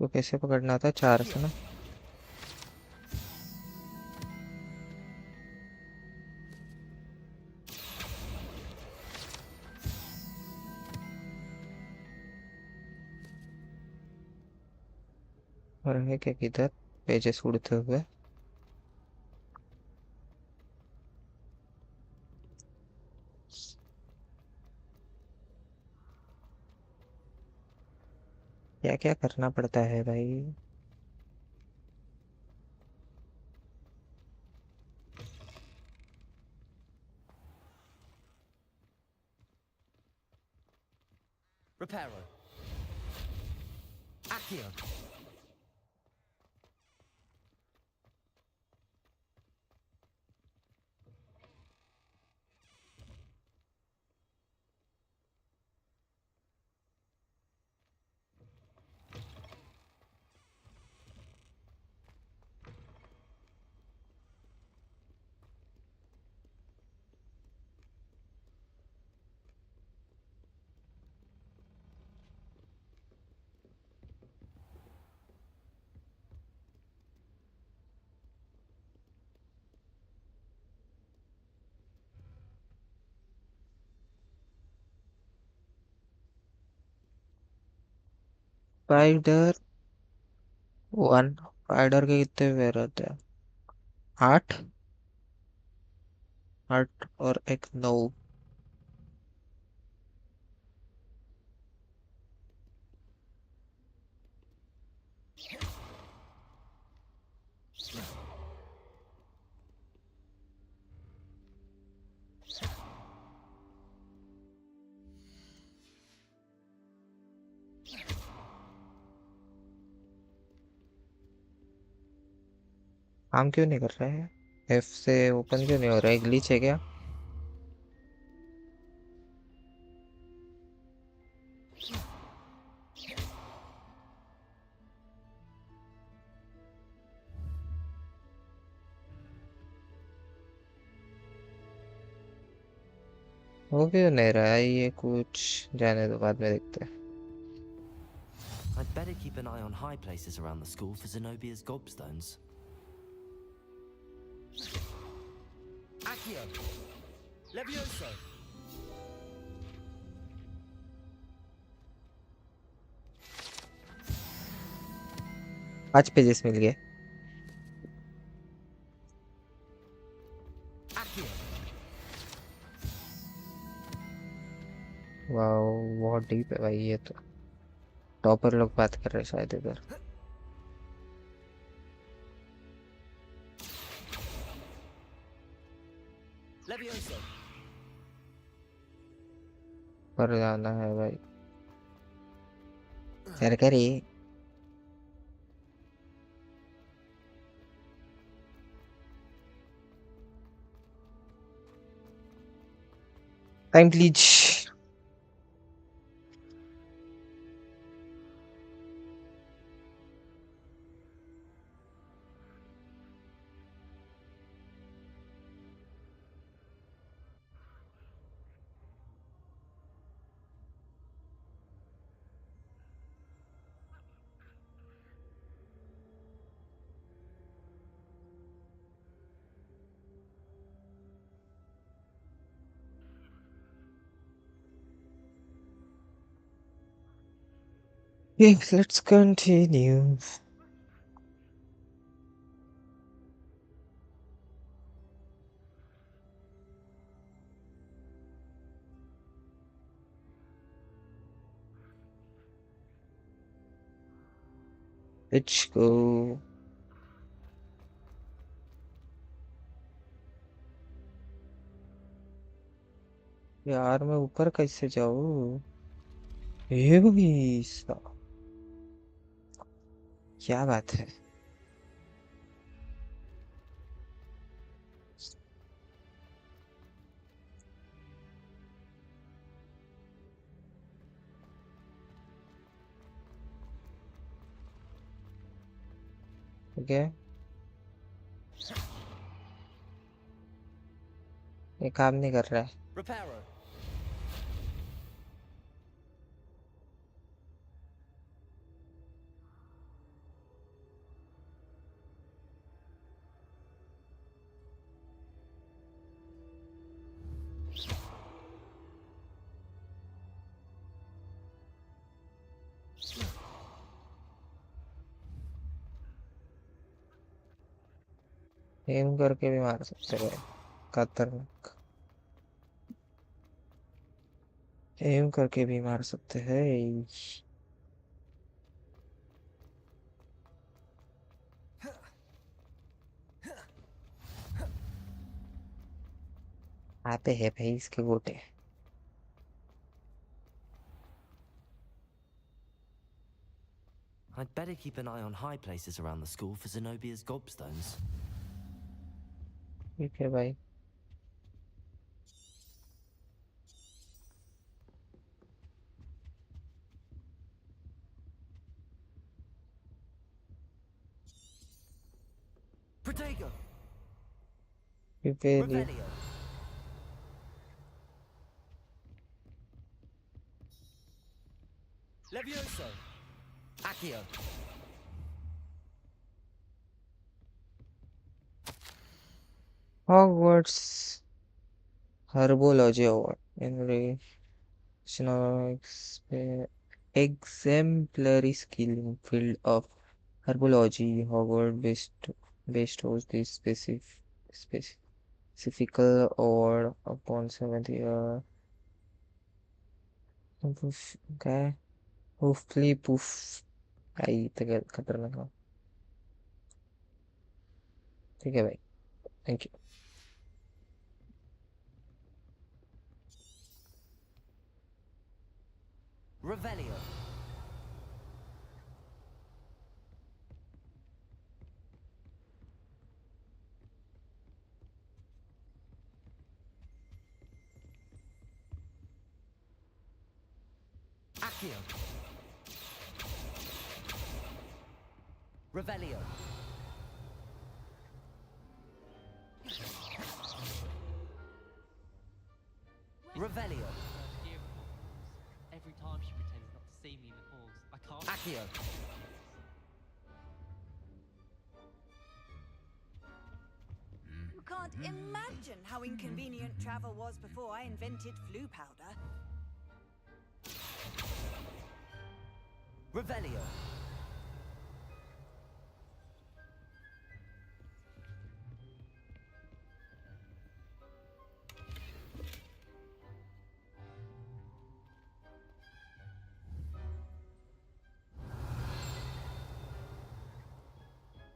वो कैसे पकड़ना था? 4 से ना। और है क्या किधर पेजेस उड़ते हुए? क्या क्या करना पड़ता है भाई? Reparo. Accio. स्पाइडर 1। स्पाइडर के कितने पैर होते हैं? 8। 8 और एक 9। काम क्यों नहीं कर रहा है? एफ से ओपन क्यों नहीं हो रहा है? ग्लिच है क्या? हो क्यों नहीं रहा है ये कुछ? जाने दो, बाद में देखते हैं। I'd better keep an eye on high places around the school for Zenobia's gobstones. Accio. Levioso. पांच पेजेस मिल गए। Accio. वाह, बहुत डीप है भाई ये तो। टॉपर लोग बात कर रहे हैं शायद इधर। Levioso. पर जाना है भाई। कर करे। Time please. Yes, let's continue. Let's go. यार मैं ऊपर कैसे जाऊँ? ये भी क्या बात है? ओके, ये काम नहीं कर रहा है। Reparo. एम करके भी मार सकते हैं भाई, खतरनाक। एम करके भी मार सकते हैं। आते हैं भाई इसके गोटे। I'd better keep an eye on high places around the school for Zenobia's gobstones. ठीक है भाई। Protego! Prepare. Revelio! Levioso! Accio! Hogwarts herbology award in exemplary skill in field of herbology. Hogwarts bestows this specific award upon 7th year. Okay. Hoofly poof. आई तक खतरनाक है। ठीक है भाई, thank you. Revelio! Accio! Revelio! Revelio! Every time she pretends not to see me in the halls. I can't. Accio! You can't imagine how inconvenient travel was before I invented flu powder. Revelio!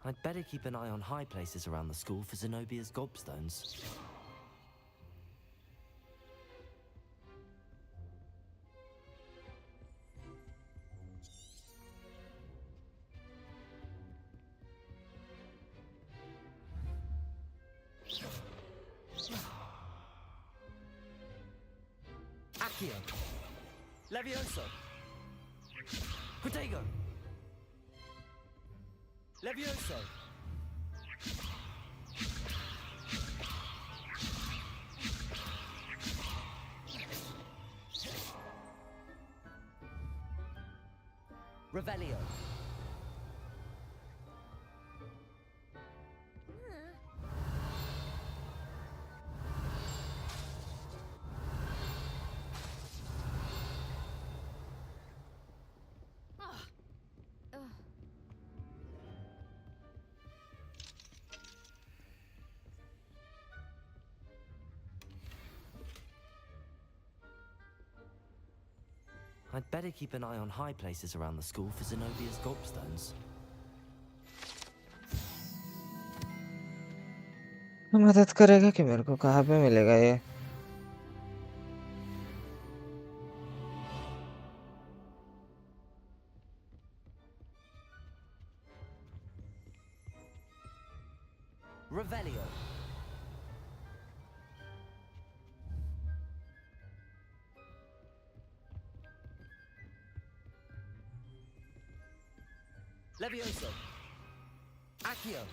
I'd better keep an eye on high places around the school for Zenobia's gobstones. Accio! Levioso! Protego! Levioso! Revelio! I'd better keep an eye on high places around the school for Zenobia's gobstones. मदद करेगा कि मेरे को कहाँ पे मिलेगा ये? Revelio! Levioso! Accio!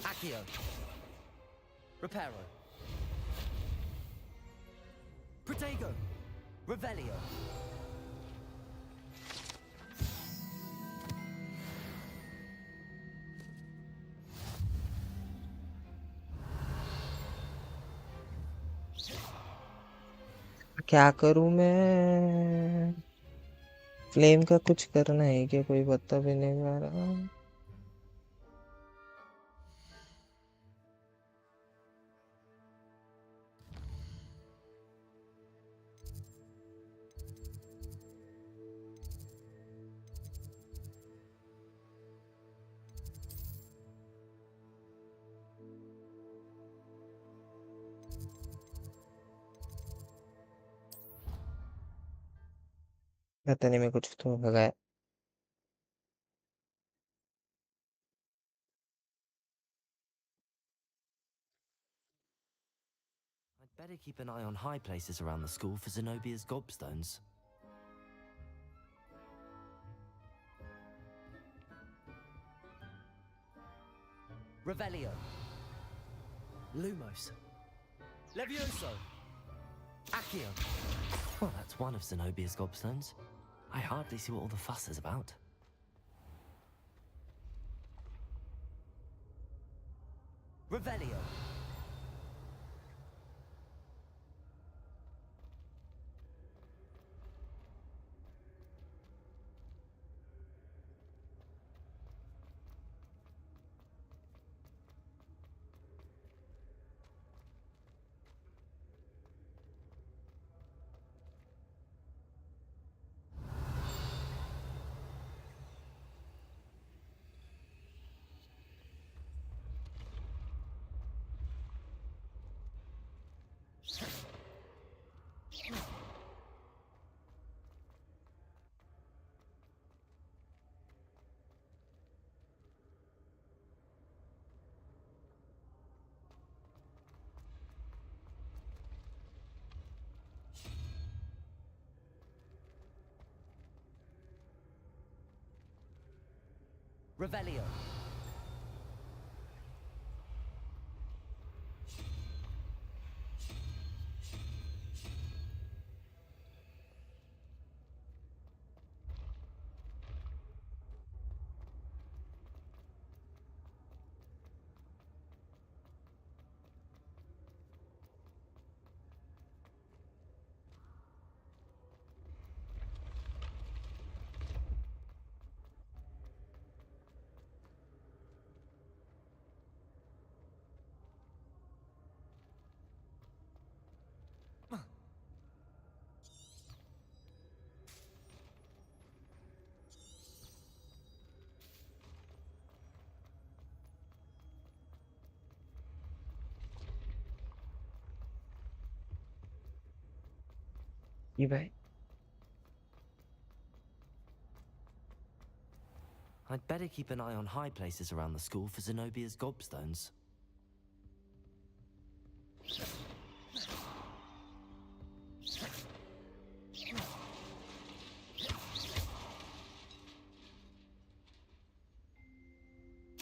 Accio! Reparo! Protego! Revelio! क्या करूं मैं? फ्लेम का कुछ करना है क्या? कोई बता भी नहीं आ रहा। पता नहीं, मैं कुछ तो लगाया। I'd better keep an eye on high places around the school for Zenobia's gobstones. Revelio. Lumos. Levioso. Accio. Well, that's one of Zenobia's gobstones. I hardly see what all the fuss is about. Revelio. Revelio. ये भाई I'd better keep an eye on high places around the school for Zenobia's gobstones.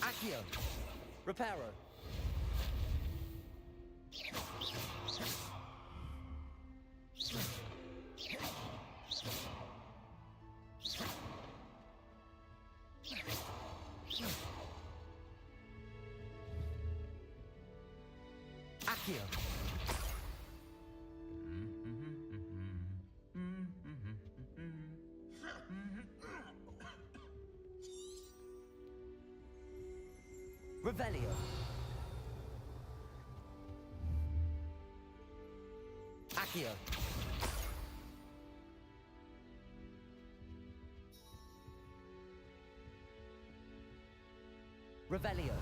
Accio. Reparo. Accio. Revelio. Accio. Revelio.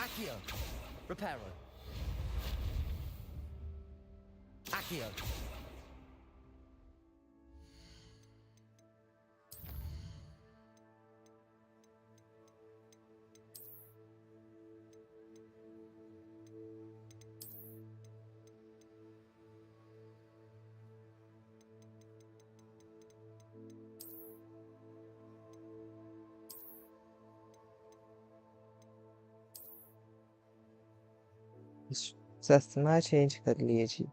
Accio. Reparo. Accio. चश्मा change कर लिए जी।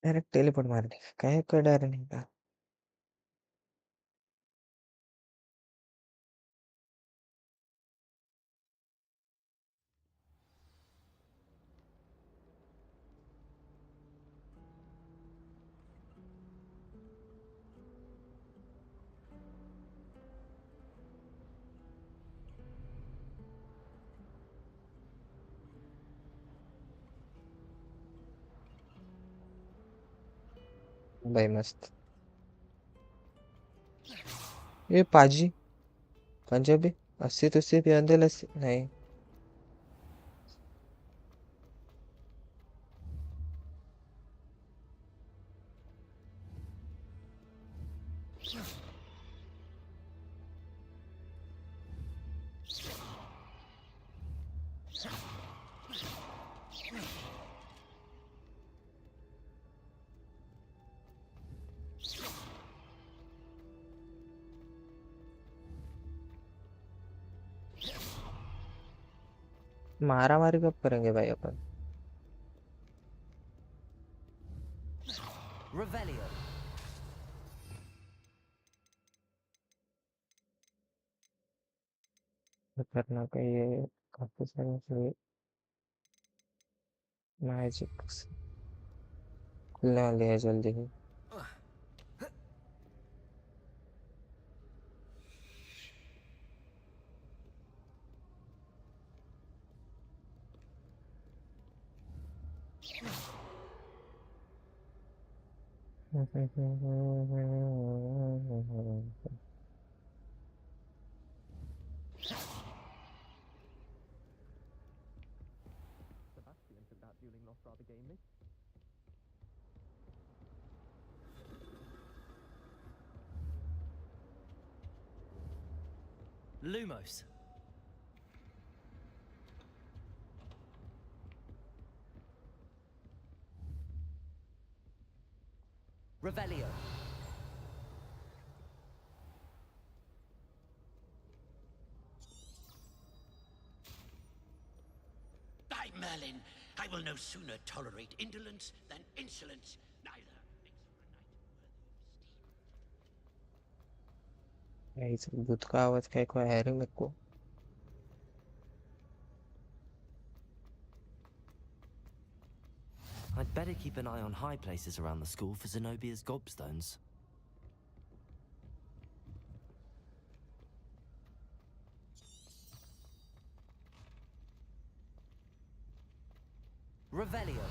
Direct teleport मारने का काहे का डर नहीं था। भाई मस्त। ये पाजी पंजाबी 80 तो सिर्फ अंदर नहीं। मारा मारी कब करेंगे भाई अपन। Revelio. करना का ये काफी सारे मैजिक्स खुलने वाली है जल्दी ही। Sebastian took that dueling loss rather gamely. Lumos. Revelio. By Merlin, I will no sooner tolerate indolence than insolence. Neither यही सब भूत का आवाज क्या को है रे मेरे को। I'd better keep an eye on high places around the school for Zenobia's gobstones. Revelio.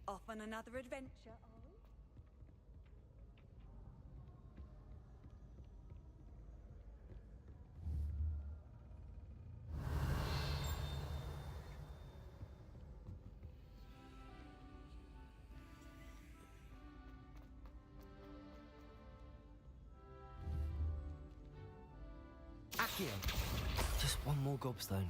Off on another adventure, are we? Accio. Just one more gobstone.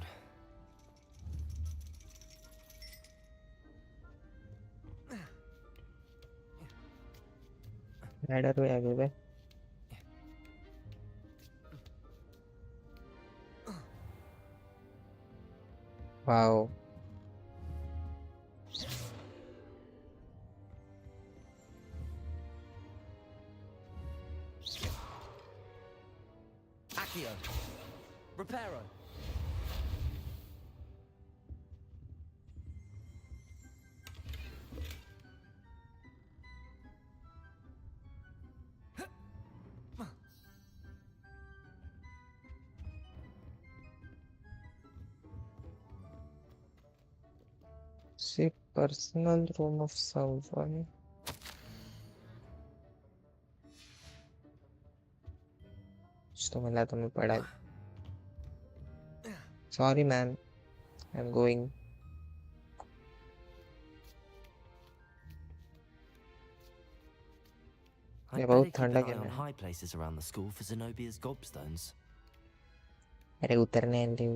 Ladder पे आगे बे. Wow. Accio. Reparo. See personal room of someone. तो मिला तो मैं पढ़ा. Sorry man, I'm going. I'd ये better बहुत keep ठंडा an eye गेम on है. high places around the school for Zenobia's gobstones. अरे उतरने दे.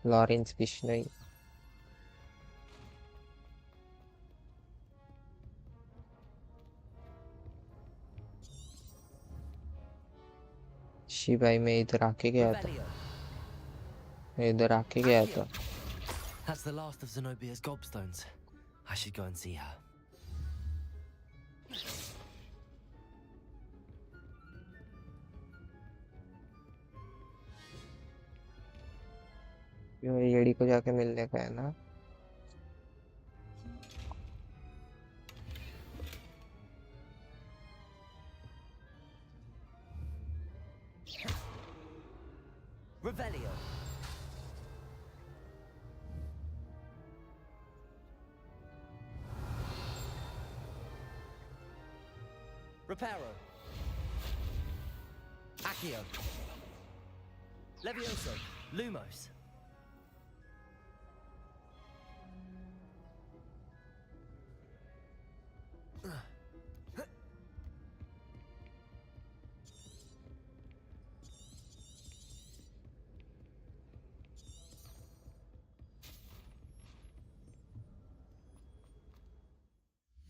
लॉरेंस बिश्नोई. शिबाई मैं इधर आके गया था. Revelio. मैं इधर आके गया था. That's the last of Zenobia's gobstones. I should go and see her. ये येड़ी को जाके मिलने का है ना. Revelio. Reparo. Accio. Levioso. Lumos.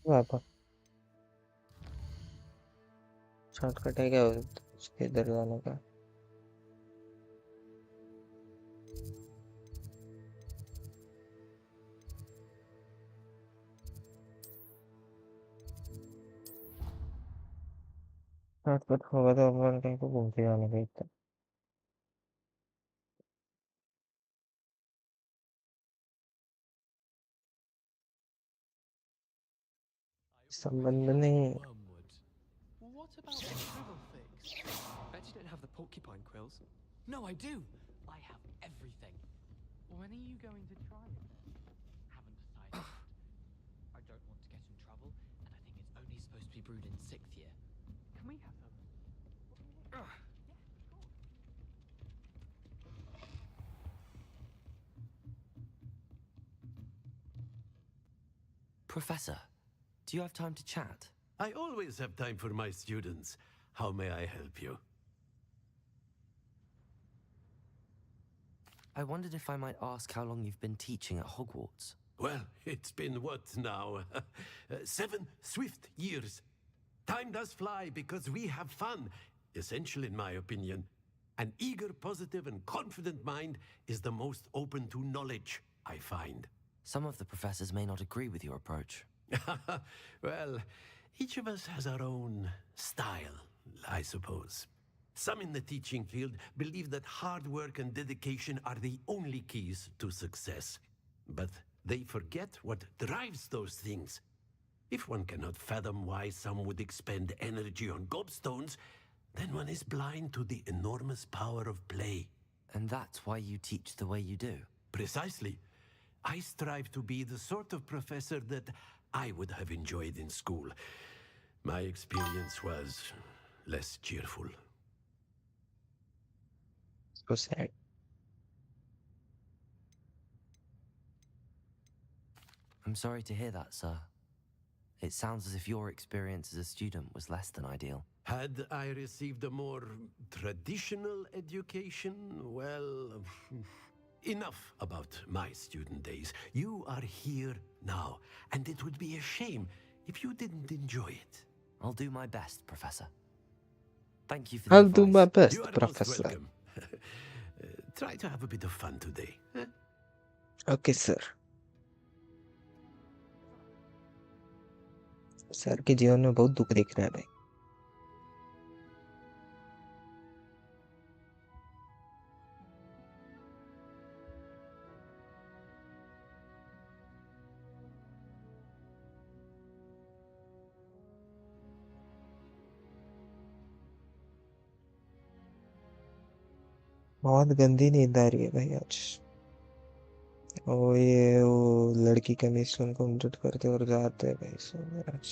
वापस. शॉर्टकट है क्या उसके इधर जाने का. शॉर्टकट होगा तो अपन कहीं को घूम के जाने का इतना. संबंध नहीं. Well, what about the scribble fix? Bet you don't have the porcupine quills. No, I do. I have everything. When are you going to try it then? Haven't decided yet. I don't want to get in trouble, and I think it's only supposed to be brewed in 6th year. Can we have some? Yeah, of course. Professor, do you have time to chat? I always have time for my students. How may I help you? I wondered if I might ask how long you've been teaching at Hogwarts. Well, it's been what now? 7 swift years. Time does fly because we have fun. Essential in my opinion. An eager, positive, and confident mind is the most open to knowledge, I find. Some of the professors may not agree with your approach. Well, each of us has our own style, I suppose. Some in the teaching field believe that hard work and dedication are the only keys to success. But they forget what drives those things. If one cannot fathom why some would expend energy on gobstones, then one is blind to the enormous power of play. And that's why you teach the way you do? Precisely. I strive to be the sort of professor that I would have enjoyed in school. My experience was less cheerful. So sad. I'm sorry to hear that, sir. It sounds as if your experience as a student was less than ideal. Had I received a more traditional education, well, enough about my student days. You are here now, and it would be a shame if you didn't enjoy it. I'll do my best, Professor. Thank you for I'll the do my advice. best, You are Professor. most welcome. Try to have a bit of fun today. Okay, sir. Sir के जीवन में बहुत दुख दिख रहा है भाई. बहुत गंदी नींद आ रही है भाई आज. वो लड़की का मिस उनको मदद करते और जाते हैं भाई. सो आज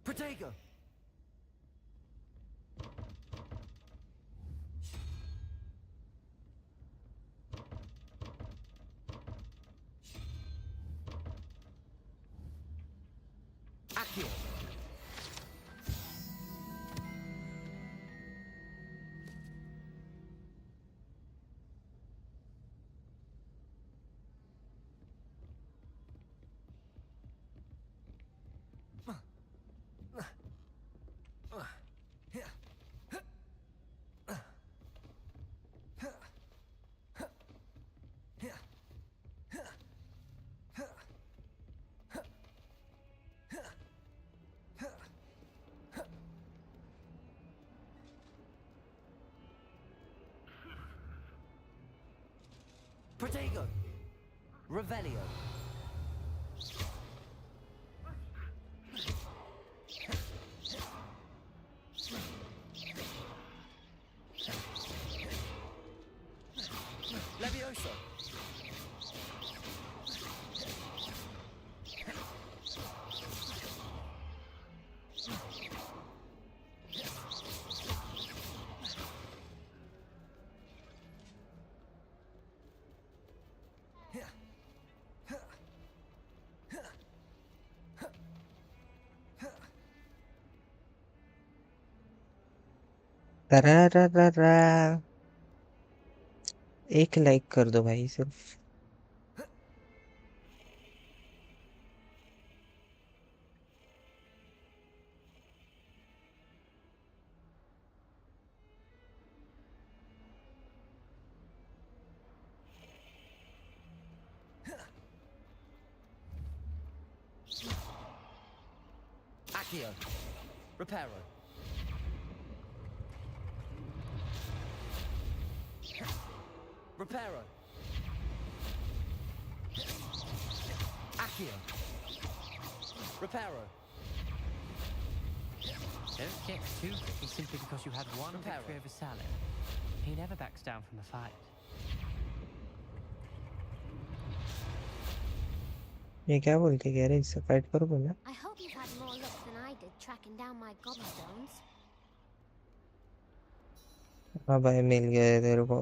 Protego! Accio! Protego! Revelio! Levioso! तरारारारा. एक लाइक कर दो भाई सिर्फ. Accio. Reparo. Reparo. Accio. Reparo. Don't get too cocky simply because you had one Reparo. victory over Salim. He never backs down from the fight. ये क्या बोल के कह रहे इससे फाइट करो बोला I hope you've had more luck than I did tracking down my gobstones. हाँ भाई मिल गया है तेरे को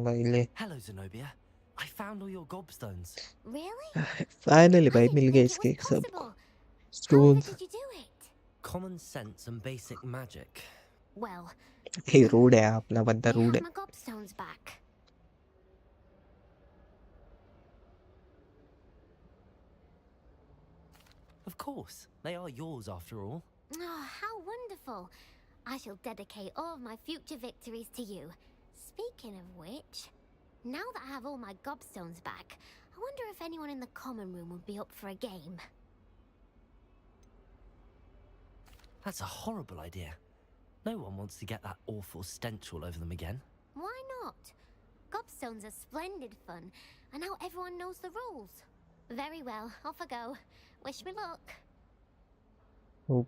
भाई ले Hello, Zenobia. I found all your gobstones. Really? Finally भाई मिल गए Think it इसके was सब possible. However stones did you do it? Common sense and basic magic. Well, ये रूड है अपना बंदा I रूड have है my gobstones back. Of course. They are yours after all. Oh, how wonderful. I shall dedicate all of my future victories to you. Speaking of which, now that I have all my gobstones back, I wonder if anyone in the common room would be up for a game. That's a horrible idea. No one wants to get that awful stench all over them again. Why not? Gobstones are splendid fun, and now everyone knows the rules. Very well, off I go. Wish me luck. Oh.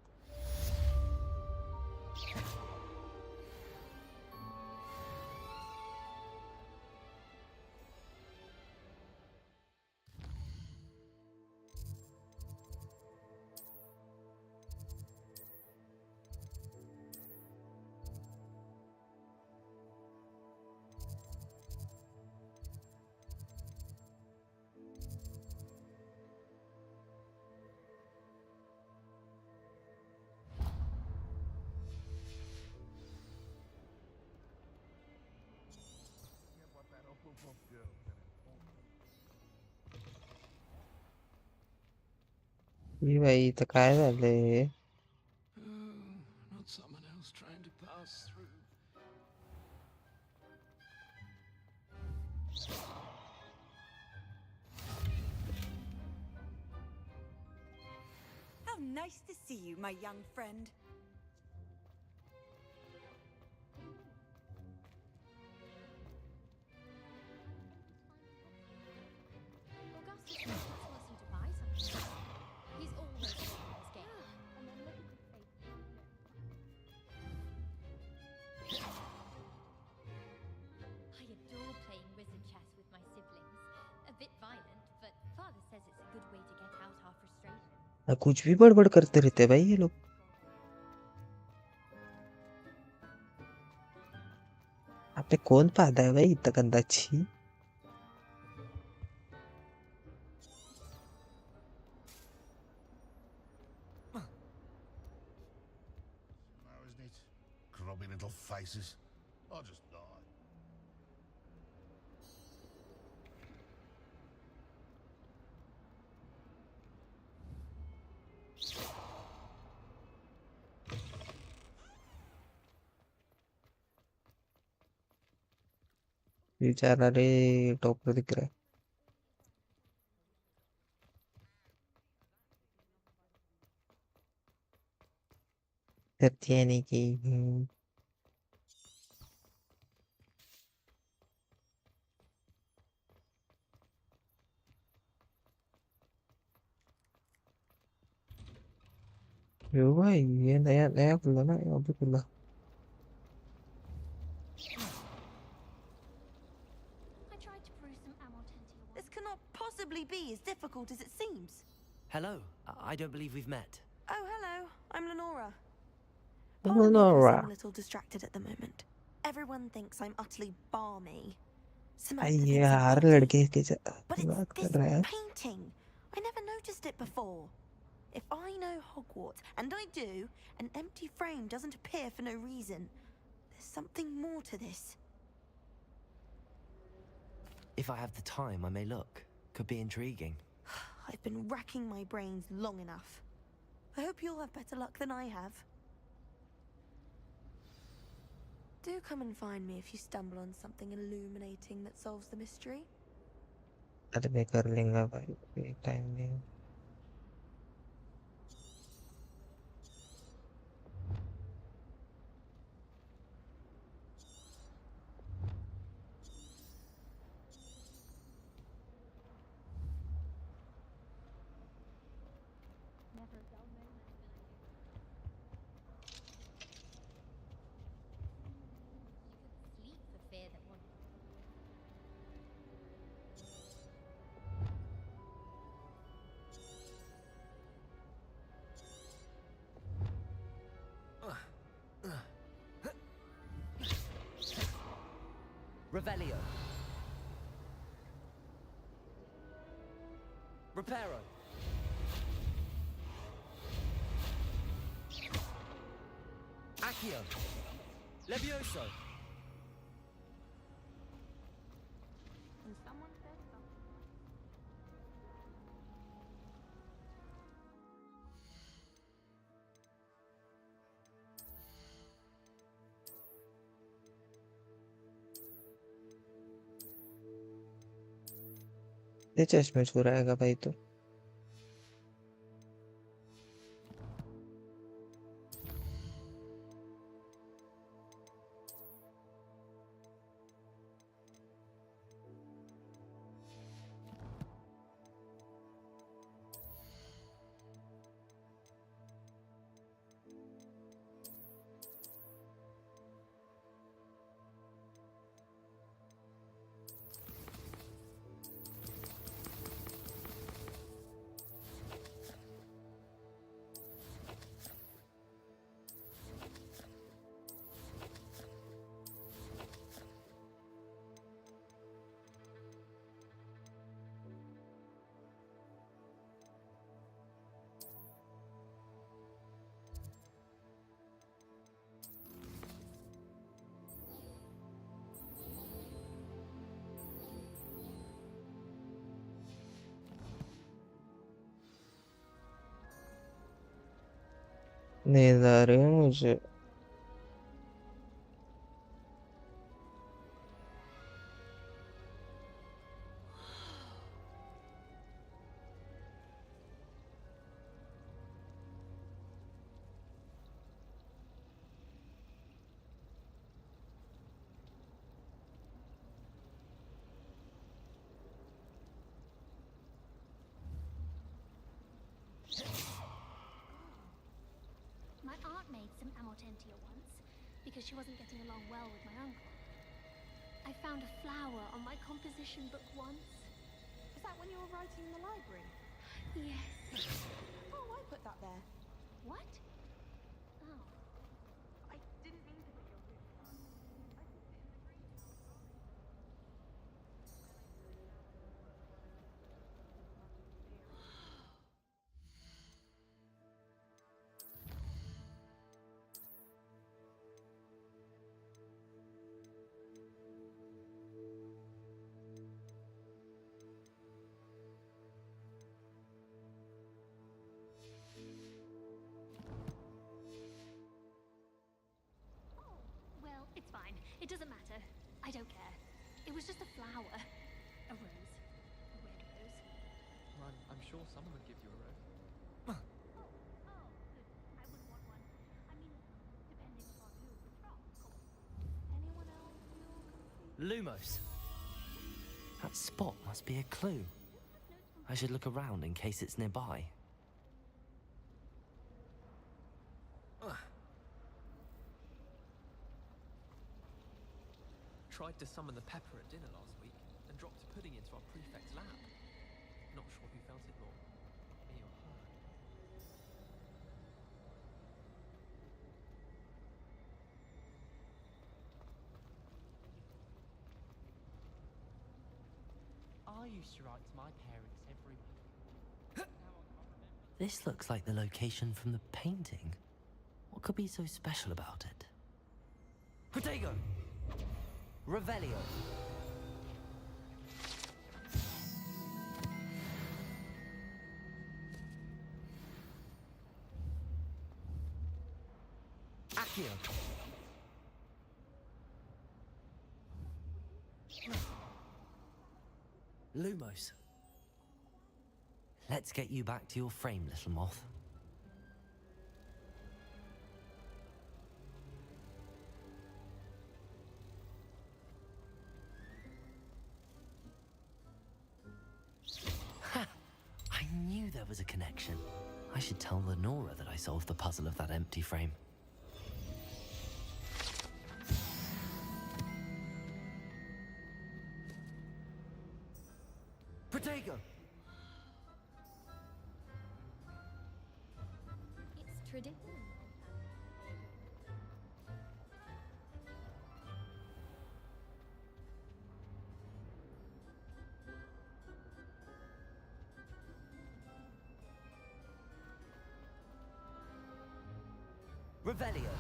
ये भाई तो काय झालंय Not someone else trying to pass through. How nice to see you, my young friend. Augustus wants you to buy something. He's always playing this game. And then look at his face. I adore playing wizard chess with my siblings. A bit violent, but Father says it's a good way to get out our frustration. कुछ भी बड़बड़ करते रहते हैं भाई ये लोग आप पे कौन पादा है भाई इतना गंदा छी Now, isn't it? Grubby little faces. I'll just die. बेचारा रे टॉपर दिख रहा है सत्या नहीं की यो भाई ये नया नया खुला ना यहाँ पे खुला This cannot possibly be as difficult as it seems. Hello. I don't believe we've met. Oh, hello. I'm Lenora. Lenora. I'm a little distracted at the moment. Everyone thinks I'm utterly balmy. यार लड़के के But it's बात this कर रहा है painting. I never noticed it before. If I know Hogwarts, and I do, an empty frame doesn't appear for no reason. There's something more to this. If I have the time, I may look. Could be intriguing. I've been racking my brains long enough. I hope you'll have better luck than I have. Do come and find me if you stumble on something illuminating that solves the mystery. अरे मैं कर लेंगा भाई time नहीं Revelio. Reparo. Accio. Levioso. And someone said something. ये चश्मे चुराएगा भाई तो। नींद आ रही है मुझे। My aunt made some amortentia once, because she wasn't getting along well with my uncle. I found a flower on my composition book once. Is that when you were writing in the library? Yes. Oh, I put that there. What? Oh. I didn't mean to put your book there. I put it in the greenhouse. Well, it's fine. It doesn't matter. I don't care. It was just a flower. A rose. A red rose. I'm sure someone would give you a rose. Oh, good. I wouldn't want one. I mean, depending upon who it was from, of course. Anyone else feel confused? Lumos. That spot must be a clue. I should look around in case it's nearby. Tried to summon the pepper at dinner last week and dropped a pudding into our prefect's lap. Not sure who felt it more, me or her. I used to write to my parents every week. This looks like the location from the painting. What could be so special about it? Protego! Revelio! Accio! Lumos. Let's get you back to your frame, little moth. Ha! I knew there was a connection. I should tell Lenora that I solved the puzzle of that empty frame. Protego! It's tradition. Revelio.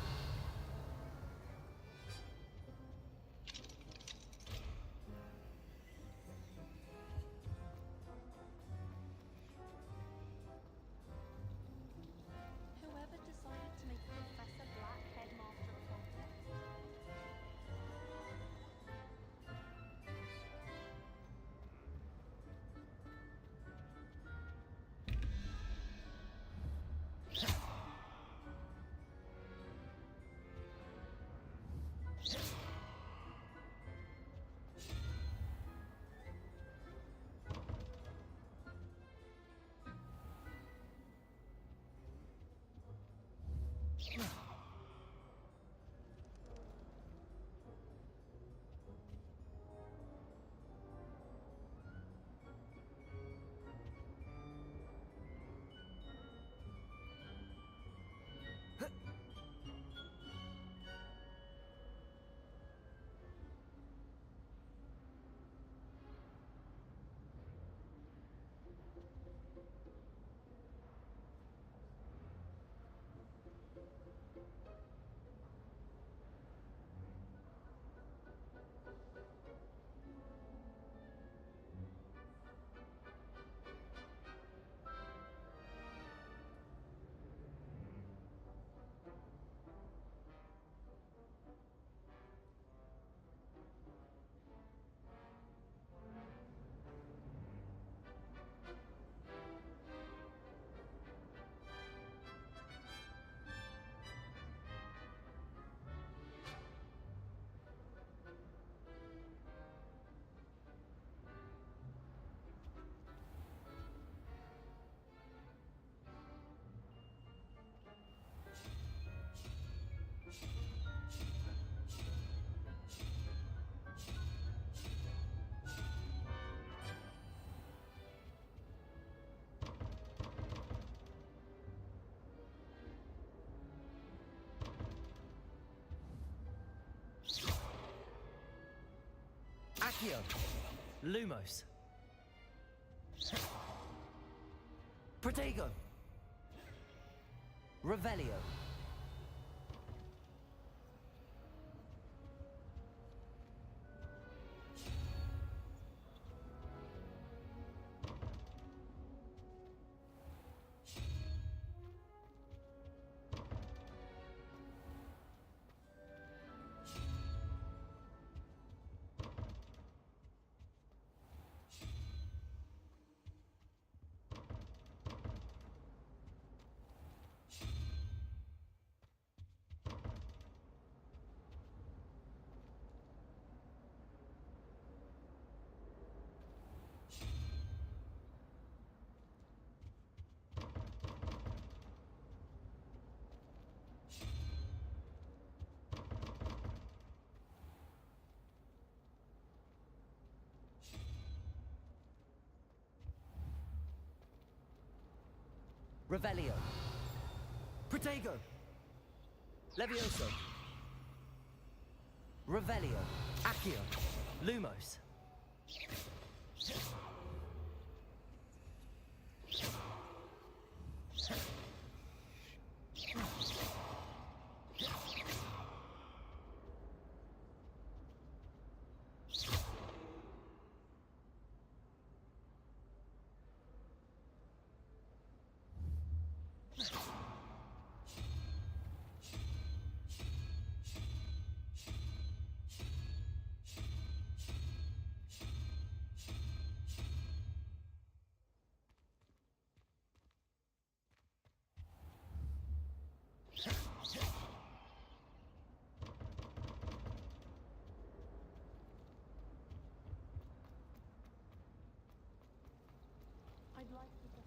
Whoever decided to make Professor Black headmaster of Hogwarts? Accio. Lumos. Protego. Revelio. Revelio. Protego. Levioso. Revelio. Accio. Lumos. I'd like to go.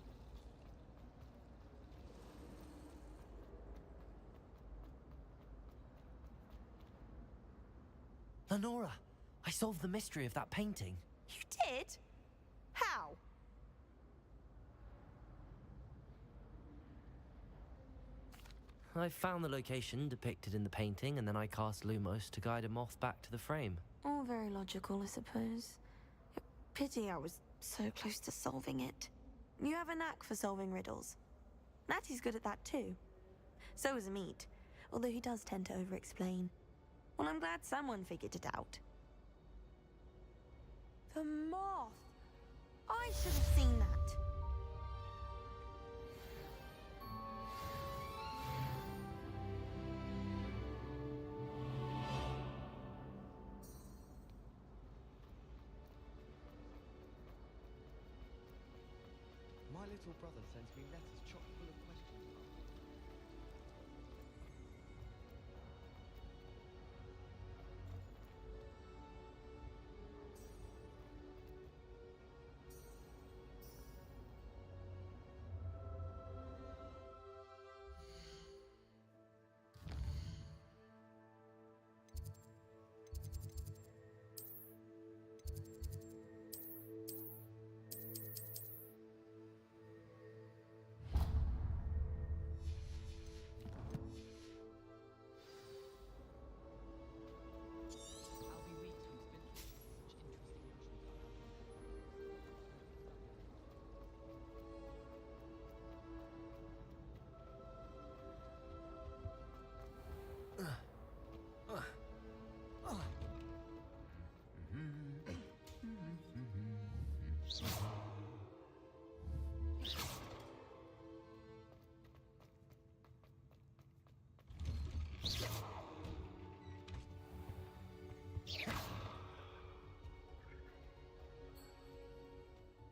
Lenora, I solved the mystery of that painting. You did? How? I found the location depicted in the painting, and then I cast Lumos to guide a moth back to the frame. All very logical, I suppose. Pity I was so close to solving it. You have a knack for solving riddles. Natty's good at that too. So is Amit. although he does tend to over-explain. Well, I'm glad someone figured it out. The moth! I should have seen that. My little brother sends me letters chock full of questions.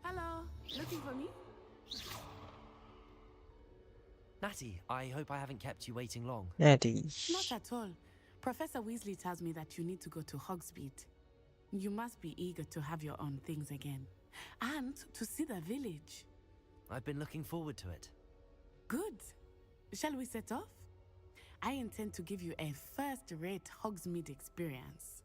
Hello, looking for me? Natty, I hope I haven't kept you waiting long. Natty. Not at all. Professor Weasley tells me that you need to go to Hogsmeade. You must be eager to have your own things again. And to see the village. I've been looking forward to it. Good. Shall we set off? I intend to give you a first-rate Hogsmeade experience.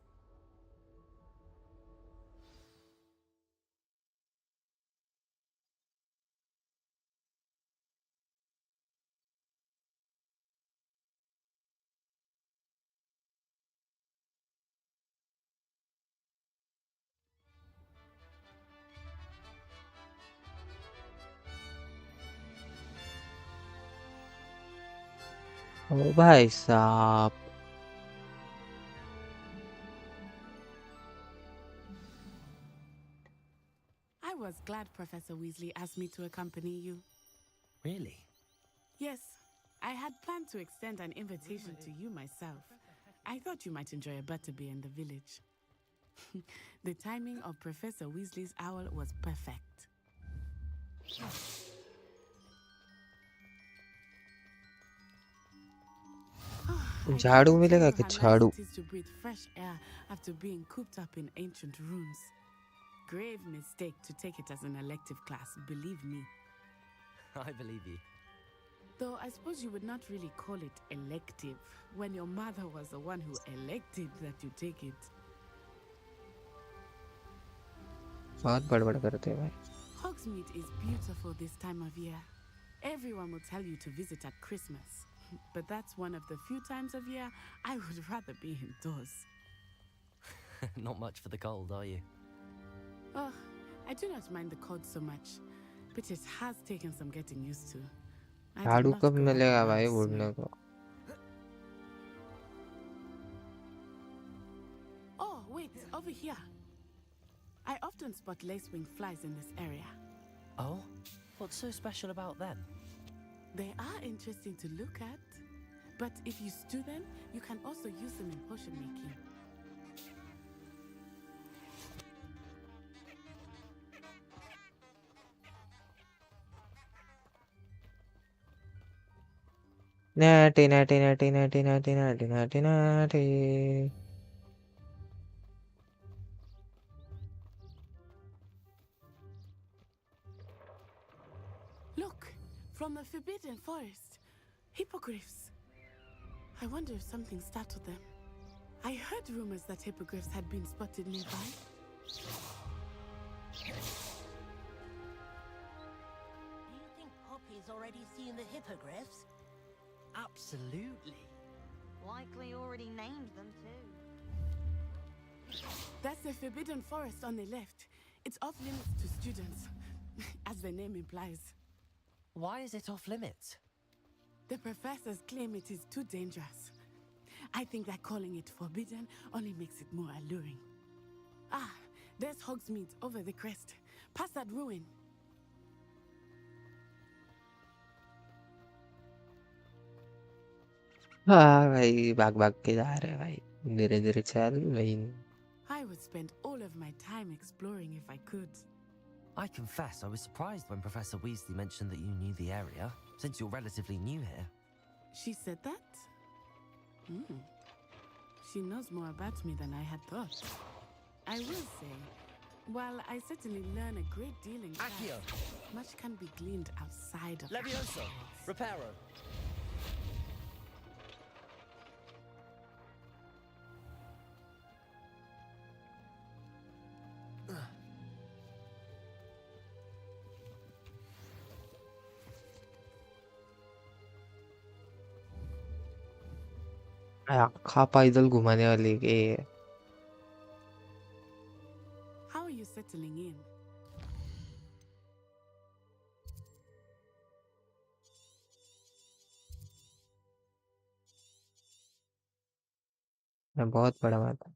ओ भाई साहब I was glad Professor Weasley asked me to accompany you. Really? Yes, I had planned to extend an invitation to you myself. I thought you might enjoy a butterbeer in the village. The timing of Professor Weasley's owl was perfect. झाड़ू मिलेगा कि झाड़ू It is to breathe fresh air after being cooped up in ancient rooms. Grave mistake to take it as an elective class, believe me. I believe you. Though I suppose you would not really call it elective when your mother was the one who elected that you take it. बहुत बड़बड़ करते हैं भाई Hogsmeade is beautiful this time of year. Everyone will tell you to visit at Christmas. But that's one of the few times of year I would rather be indoors. Not much for the cold, are you? Oh, I do not mind the cold so much, but it has taken some getting used to. I did झाड़ू not कब grow up मिलेगा around भाई snow. उड़ने को Oh, wait, over here. I often spot lacewing flies in this area. Oh? What's so special about them? They are interesting to look at, but if you stew them, you can also use them in potion making. natty natty natty natty natty natty natty natty Look, from the Forbidden Forest. Hippogriffs. I wonder if something startled them. I heard rumors that hippogriffs had been spotted nearby. Do you think Poppy's already seen the hippogriffs? Absolutely. Likely already named them too. That's the Forbidden Forest on the left. It's off limits to students, as the name implies. Why is it off limits? The professors claim it is too dangerous. I think that calling it forbidden only makes it more alluring. Ah, there's Hogsmeade over the crest. Past that ruin. हाँ भाई भाग के जा रहे हैं भाई धीरे चल भाई I would spend all of my time exploring if I could. I confess I was surprised when Professor Weasley mentioned that you knew the area, since you're relatively new here. She said that? She knows more about me than I had thought. I will say, while I certainly learn a great deal in class, Accio! much can be gleaned outside of Levioso! Reparo! आखा पैदल घुमाने वाली के How are you settling in? मैं बहुत बड़ा बात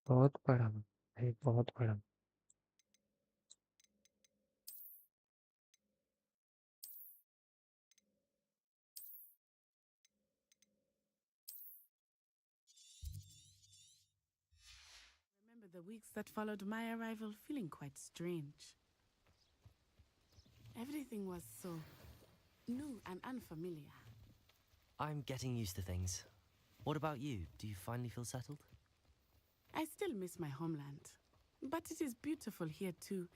बहुत बड़ा भाई बहुत बड़ा Remember the weeks that followed my arrival feeling quite strange. Everything was so new and unfamiliar. I'm getting used to things. What about you? Do you finally feel settled? I still miss my homeland, but it is beautiful here too.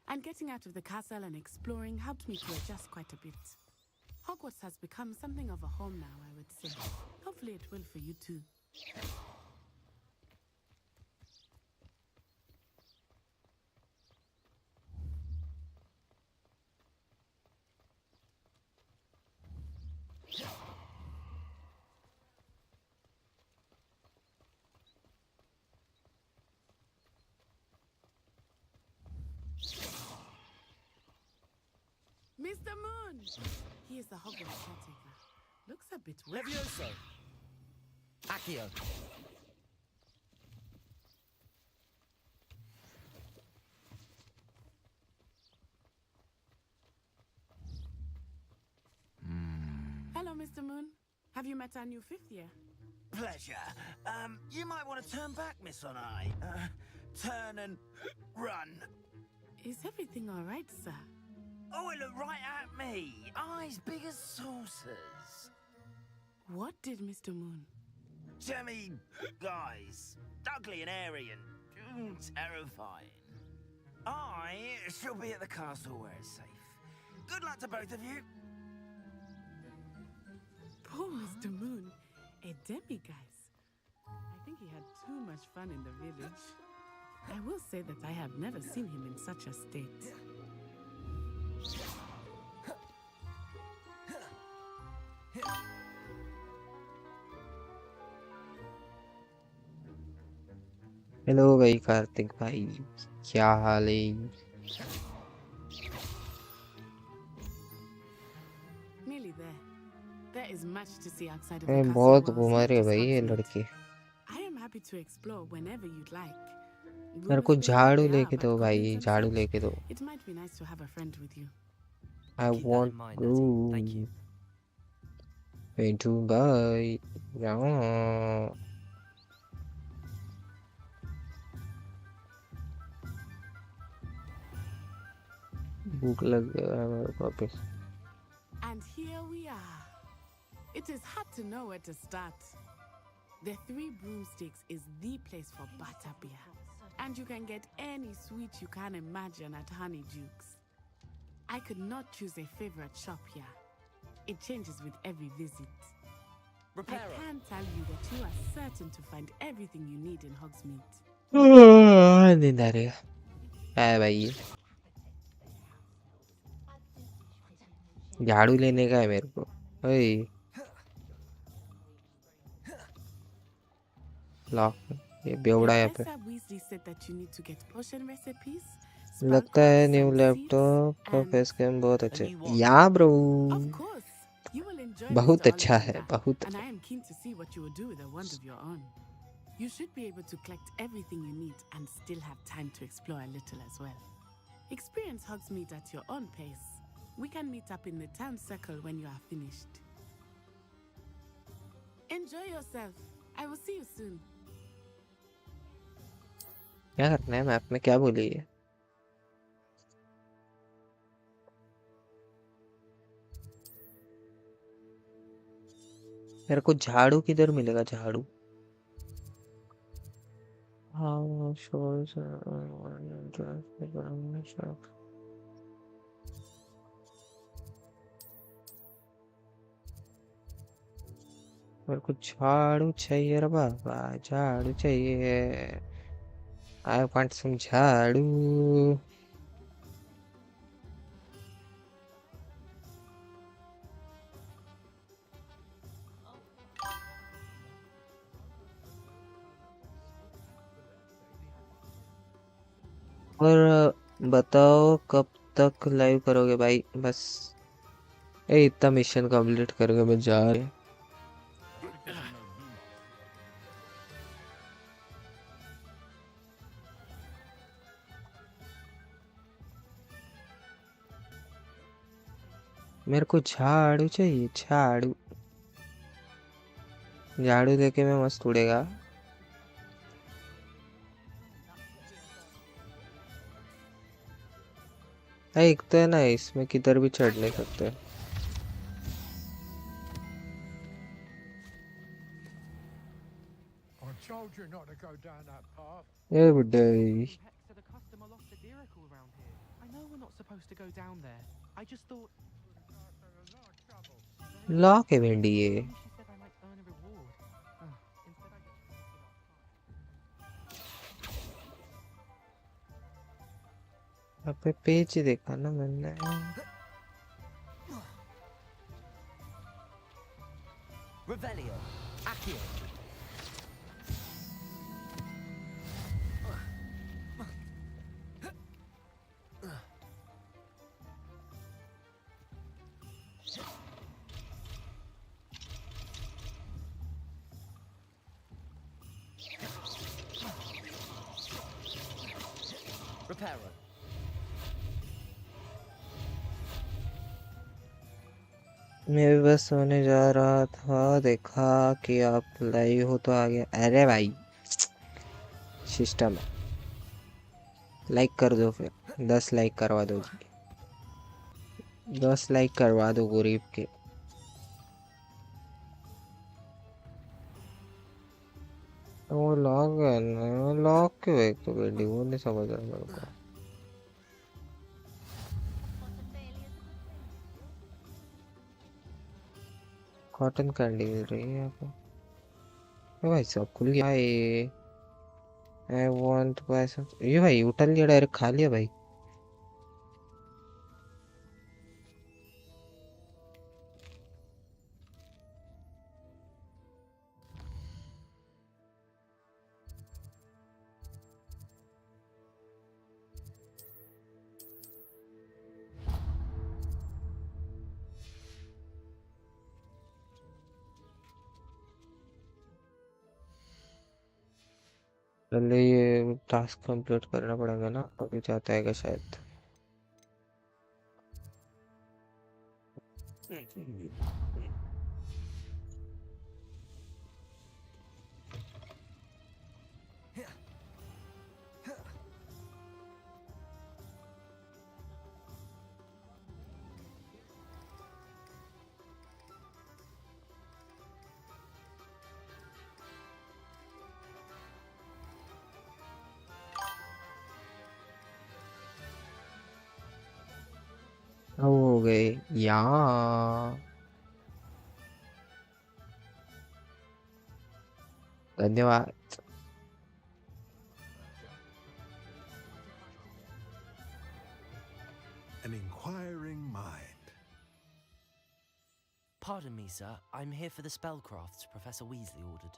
And getting out of the castle and exploring helped me to adjust quite a bit. Hogwarts has become something of a home now, I would say. Hopefully it will for you too. Mr. Moon! He is the Hogwarts caretaker. Looks a bit weird. Levioso! Accio! Hello, Mr. Moon. Have you met our new fifth year? Pleasure. You might want to turn back, Miss Onai. Turn and run. Is everything all right, sir? Oh, it looked right at me. Eyes big as saucers. What did Mr. Moon? Jemmy guys. Ugly and airy and terrifying. I shall be at the castle where it's safe. Good luck to both of you. Poor Mr. Moon. A demiguise. I think he had too much fun in the village. I will say that I have never seen him in such a state. Hello भाई कार्तिक भाई क्या हाल है Nearly there. There is much to see outside of the मैं castle बहुत walls, घुमा not रहे just भाई ये Hogsmeade. लड़के I am happy to explore whenever you'd like. मेरे को Rumors being what झाड़ू they are लेके about दो भाई goblins झाड़ू and लेके दो such, it might be nice to have a friend with you. I want to going to buy yeah भूख लग गया है मेरे को वापस And here we are. It is hard to know where to start. The Three Broomsticks is the place for butterbeer. And you can get any sweet you can imagine at Honeydukes. I could not choose a favorite shop here. It changes with every visit. I can tell you that you are certain to find everything you need in Hogsmeade. नींद आ रही है भाई झाड़ू लेने का है मेरे को ओए लॉक ये बेवड़ा यहाँ पे। Professor Weasley said that you need to get potion recipes, लगता है न्यू some लैपटॉप seeds, का and फेस कैम बहुत अच्छा new है। what? या bro Of course, you will enjoy बहुत Mr. अच्छा है, Ollivander, बहुत and अच्छा। I am keen to see what you will do with a wand of your own. You should be able to collect everything you need and still have time to explore a little as well. Experience Hogsmeade at your own pace. We can meet up in the town circle when you are finished. Enjoy yourself. I will see you soon. क्या करना है map में, क्या बोली है? मेरे को झाड़ू किधर मिलेगा? झाड़ू हाँ shows मेरे को झाड़ू चाहिए रे बाबा, झाड़ू चाहिए। I want some झाड़ू। और बताओ कब तक लाइव करोगे भाई? बस इतना मिशन कंप्लीट करोगे, मैं जा रहा। मेरे को झाड़ू चाहिए, झाड़ू। झाड़ू लेके मैं मस्त उड़ेगा। एक तो है ना, इसमें किधर भी चढ़ नहीं सकते। ए बुड्ढे लॉक है भेंडी ये। अब पेज देखा ना मैंने। Revelio, Accio. Reparo. मैं भी बस सोने जा रहा था, देखा कि आप लाइव हो तो आ गया। अरे भाई सिस्टम है, लाइक कर दो फिर। 10 लाइक करवा दो जी, 10 लाइक करवा दो गरीब के। वो लॉक है ना, लॉक क्यों है? तो भेंडी वो नहीं समझ रहा मेरे को। कॉटन कैंडी मिल रही है यहाँ पे। भाई सब खुल गया ये। आई वांट टू बाय सम। ये भाई उठा लिया डायरेक्ट, खा लिया भाई। पहले ये टास्क कंप्लीट करना पड़ेगा ना, अभी जाता है शायद। हो गए यहाँ। धन्यवाद। An inquiring mind. Pardon me, sir. I'm here for the spellcrafts Professor Weasley ordered.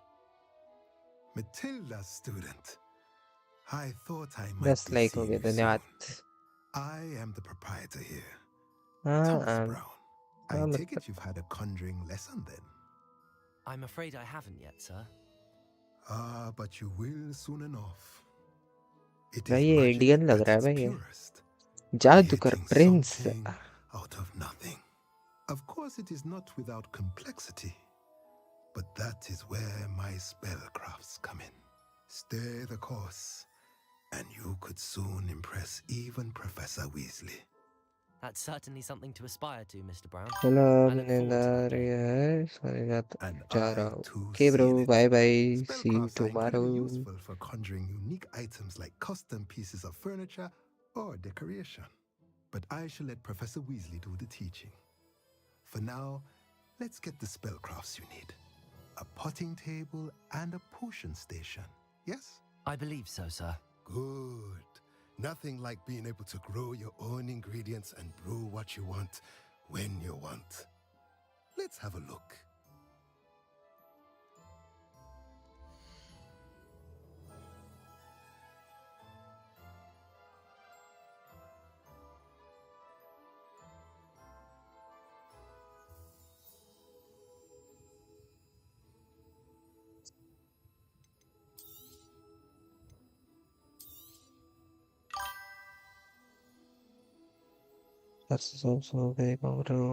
Matilda's student. I thought I might 10 be like हो seeing गए you soon. धन्यवाद. I am the proprietor here. हाँ Thomas Brown. I हाँ take it you've had a conjuring lesson then. I'm afraid I haven't yet, sir. Ah, but you will soon enough. It भाई is ये magic Indian लग at रहा है its भाई ये. purest. जादूगर Creating Prince. something out of nothing. Of course, it is not without complexity, but that is where my spellcrafts come in. Stay the course, and you could soon impress even Professor Weasley. That's certainly something to aspire to, Mr. Brown. चलो I अब look forward to that निंदा day. है सारी रात And जा रहा I हूँ. too Okay bro, seal it. bye bye. See you Spellcrafts are tomorrow. incredibly useful for conjuring unique items like custom pieces of furniture or decoration. But I shall let Professor Weasley do the teaching. For now, let's get the spellcrafts you need. A potting table and a potion station. Yes? I believe so, sir. Good. Nothing like being able to grow your own ingredients and brew what you want when you want. Let's have a look. परसों हो गए कमरो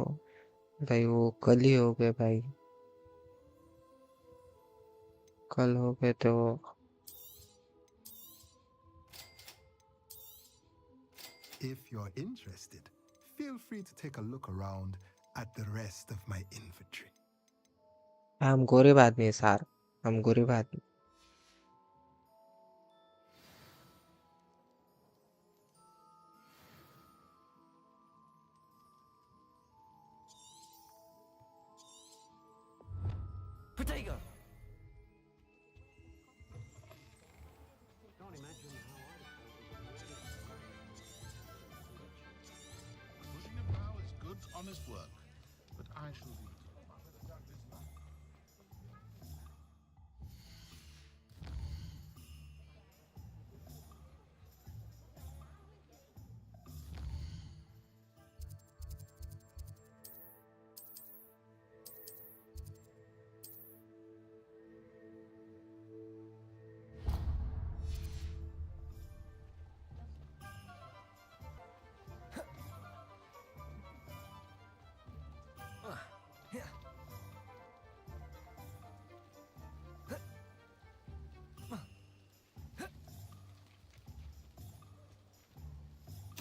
भाई. वो कल ही हो गए भाई. कल हो गए तो If you're interested, feel free to take a look around at the rest of my inventory. हम गरीब आदमी है सर. हम गरीब आदमी. Protego! Can't imagine how I Pushing a plow is good, honest work. But I shall be.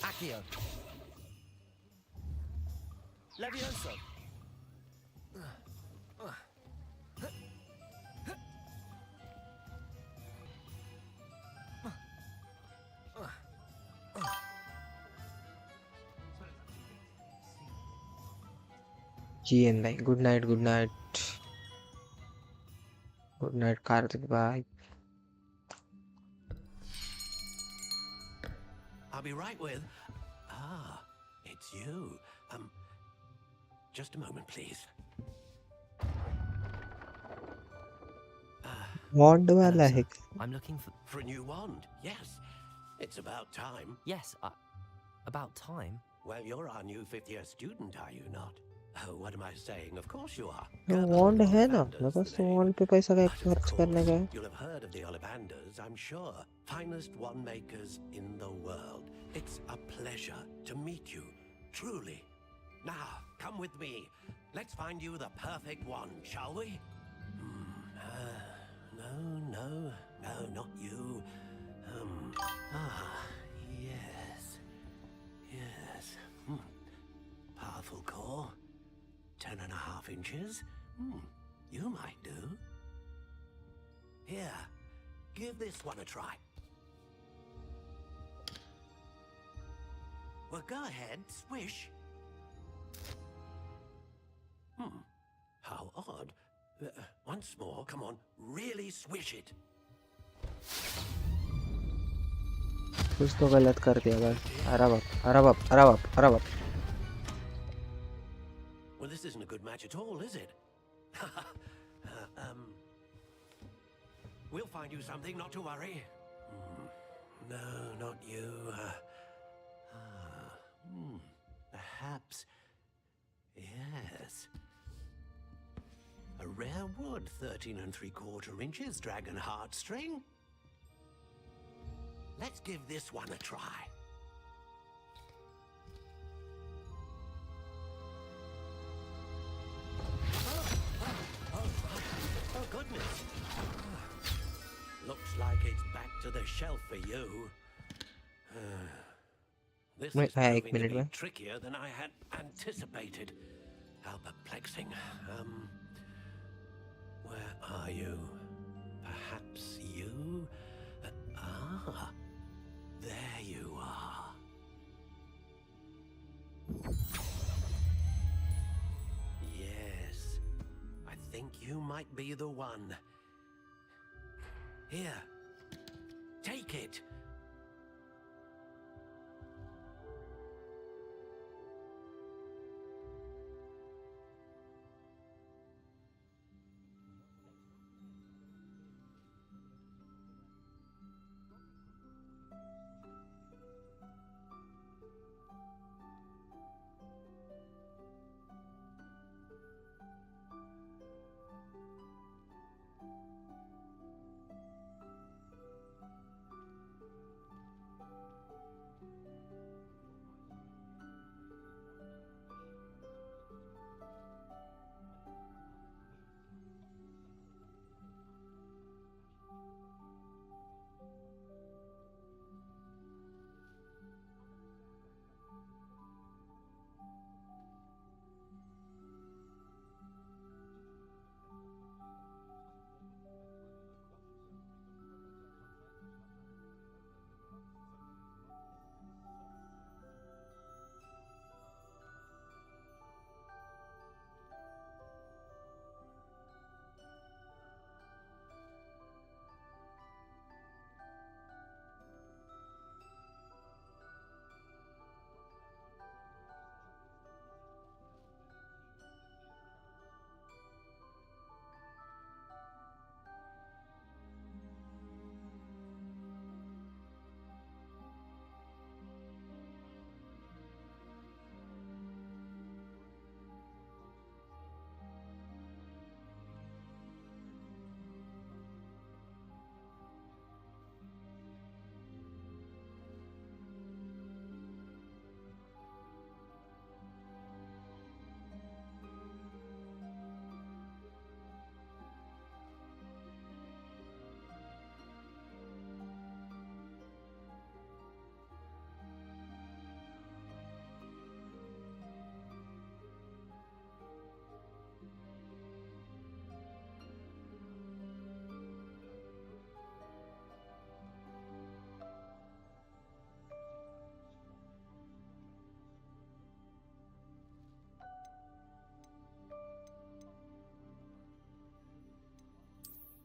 Accio! Levioso! GN भाई. Good night good night. Good night Kartik भाई. I'll be right with. Ah, it's you. Just a moment, please. Wand वाला है. I'm looking For a new wand, yes. It's about time. Yes, about time? Well, you're our new fifth-year student, are you not? Oh, what am I saying? Of course you are. वॉन्ड है ना मेरे पास. तो वॉन्ड पे पैसा का खर्च करने का है. You'll have heard of the Ollivanders, I'm sure. Finest wand makers in the world. It's a pleasure to meet you, truly. Now, come with me. Let's find you the perfect wand, shall we? No, not you. Yes. Powerful core. 10.5 inches. You might do. Here, give this one a try. Well, go ahead, swish. How odd. Once more, come on, really swish it. कुछ तो गलत कर दिया भाई. अरे बाप. Well, this isn't a good match at all, is it? We'll find you something, not to worry. No, not you. Perhaps. Yes. A rare wood, 13 3/4 inches, dragon heartstring. Let's give this one a try. Oh, goodness. Looks like it's back to the shelf for you. This is हाँ, एक proving to minute be में trickier than I had anticipated. How perplexing. Where are you? Perhaps you? There you are. Yes, I think you might be the one. Here, take it.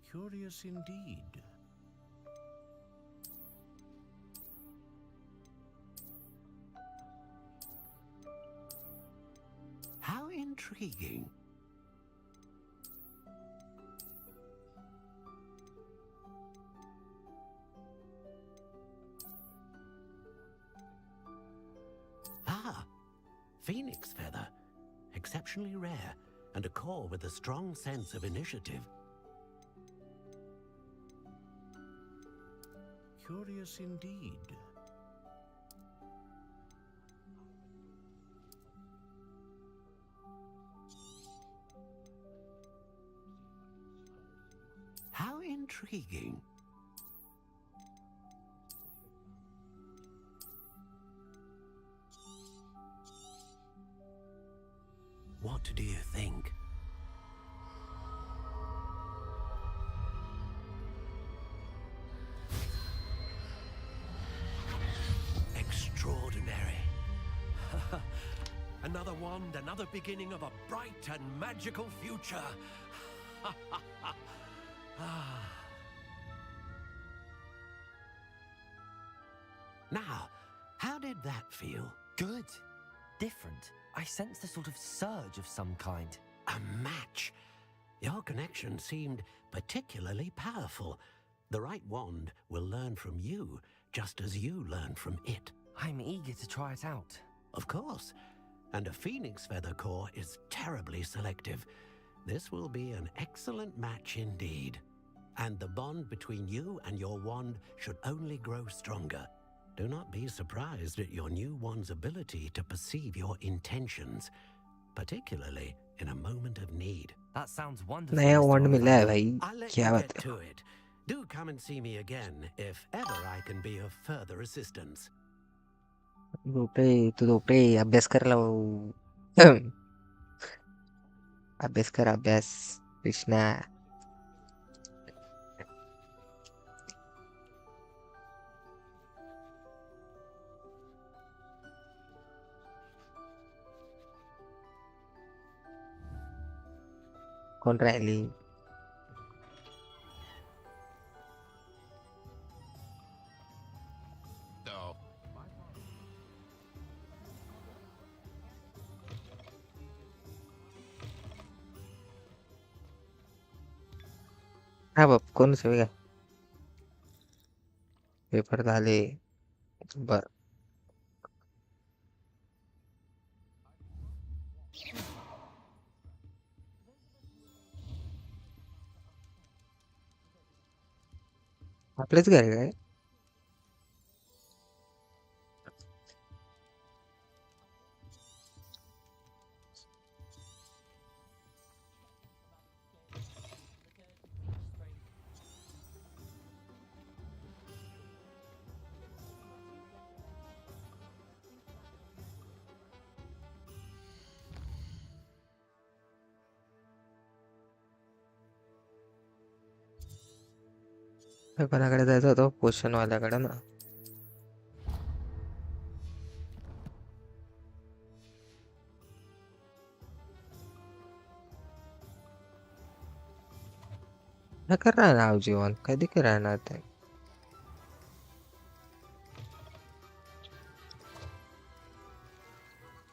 Curious indeed. How intriguing. Phoenix feather. Exceptionally rare, and a core with a strong sense of initiative. Curious indeed. How intriguing. What do you think? Extraordinary. Another wand, another beginning of a bright and magical future. Now, how did that feel? Good. Different. I sensed a sort of surge of some kind. A match. Your connection seemed particularly powerful. The right wand will learn from you, just as you learn from it. I'm eager to try it out. Of course. And a phoenix feather core is terribly selective. This will be an excellent match indeed. And the bond between you and your wand should only grow stronger. Do not be surprised at your new wand's ability to perceive your intentions, particularly in a moment of need. That sounds wonderful. नया वॉन्ड मिला है भाई, I'll let क्या you बात get है? to it. Do come and see me again if ever I can be of further assistance. तू झोपे अभ्यास कर ला अभ्यास कर अभ्यास कृष्णा. कोण राहिली? No. हा बाप कोण सगळे पेपर झाले. बर आपलेच घर आहे काय? कोणाकडे जायचं होतं? पोषण वाल्याकडे ना. काय कर राहणार जीवन कधी काय राहणार ते?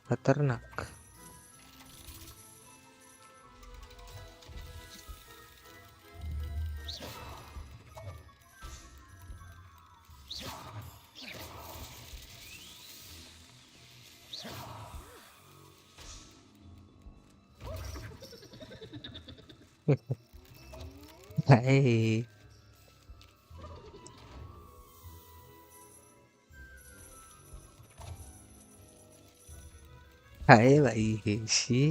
खतरनाक. Hey. Hi भाई शी.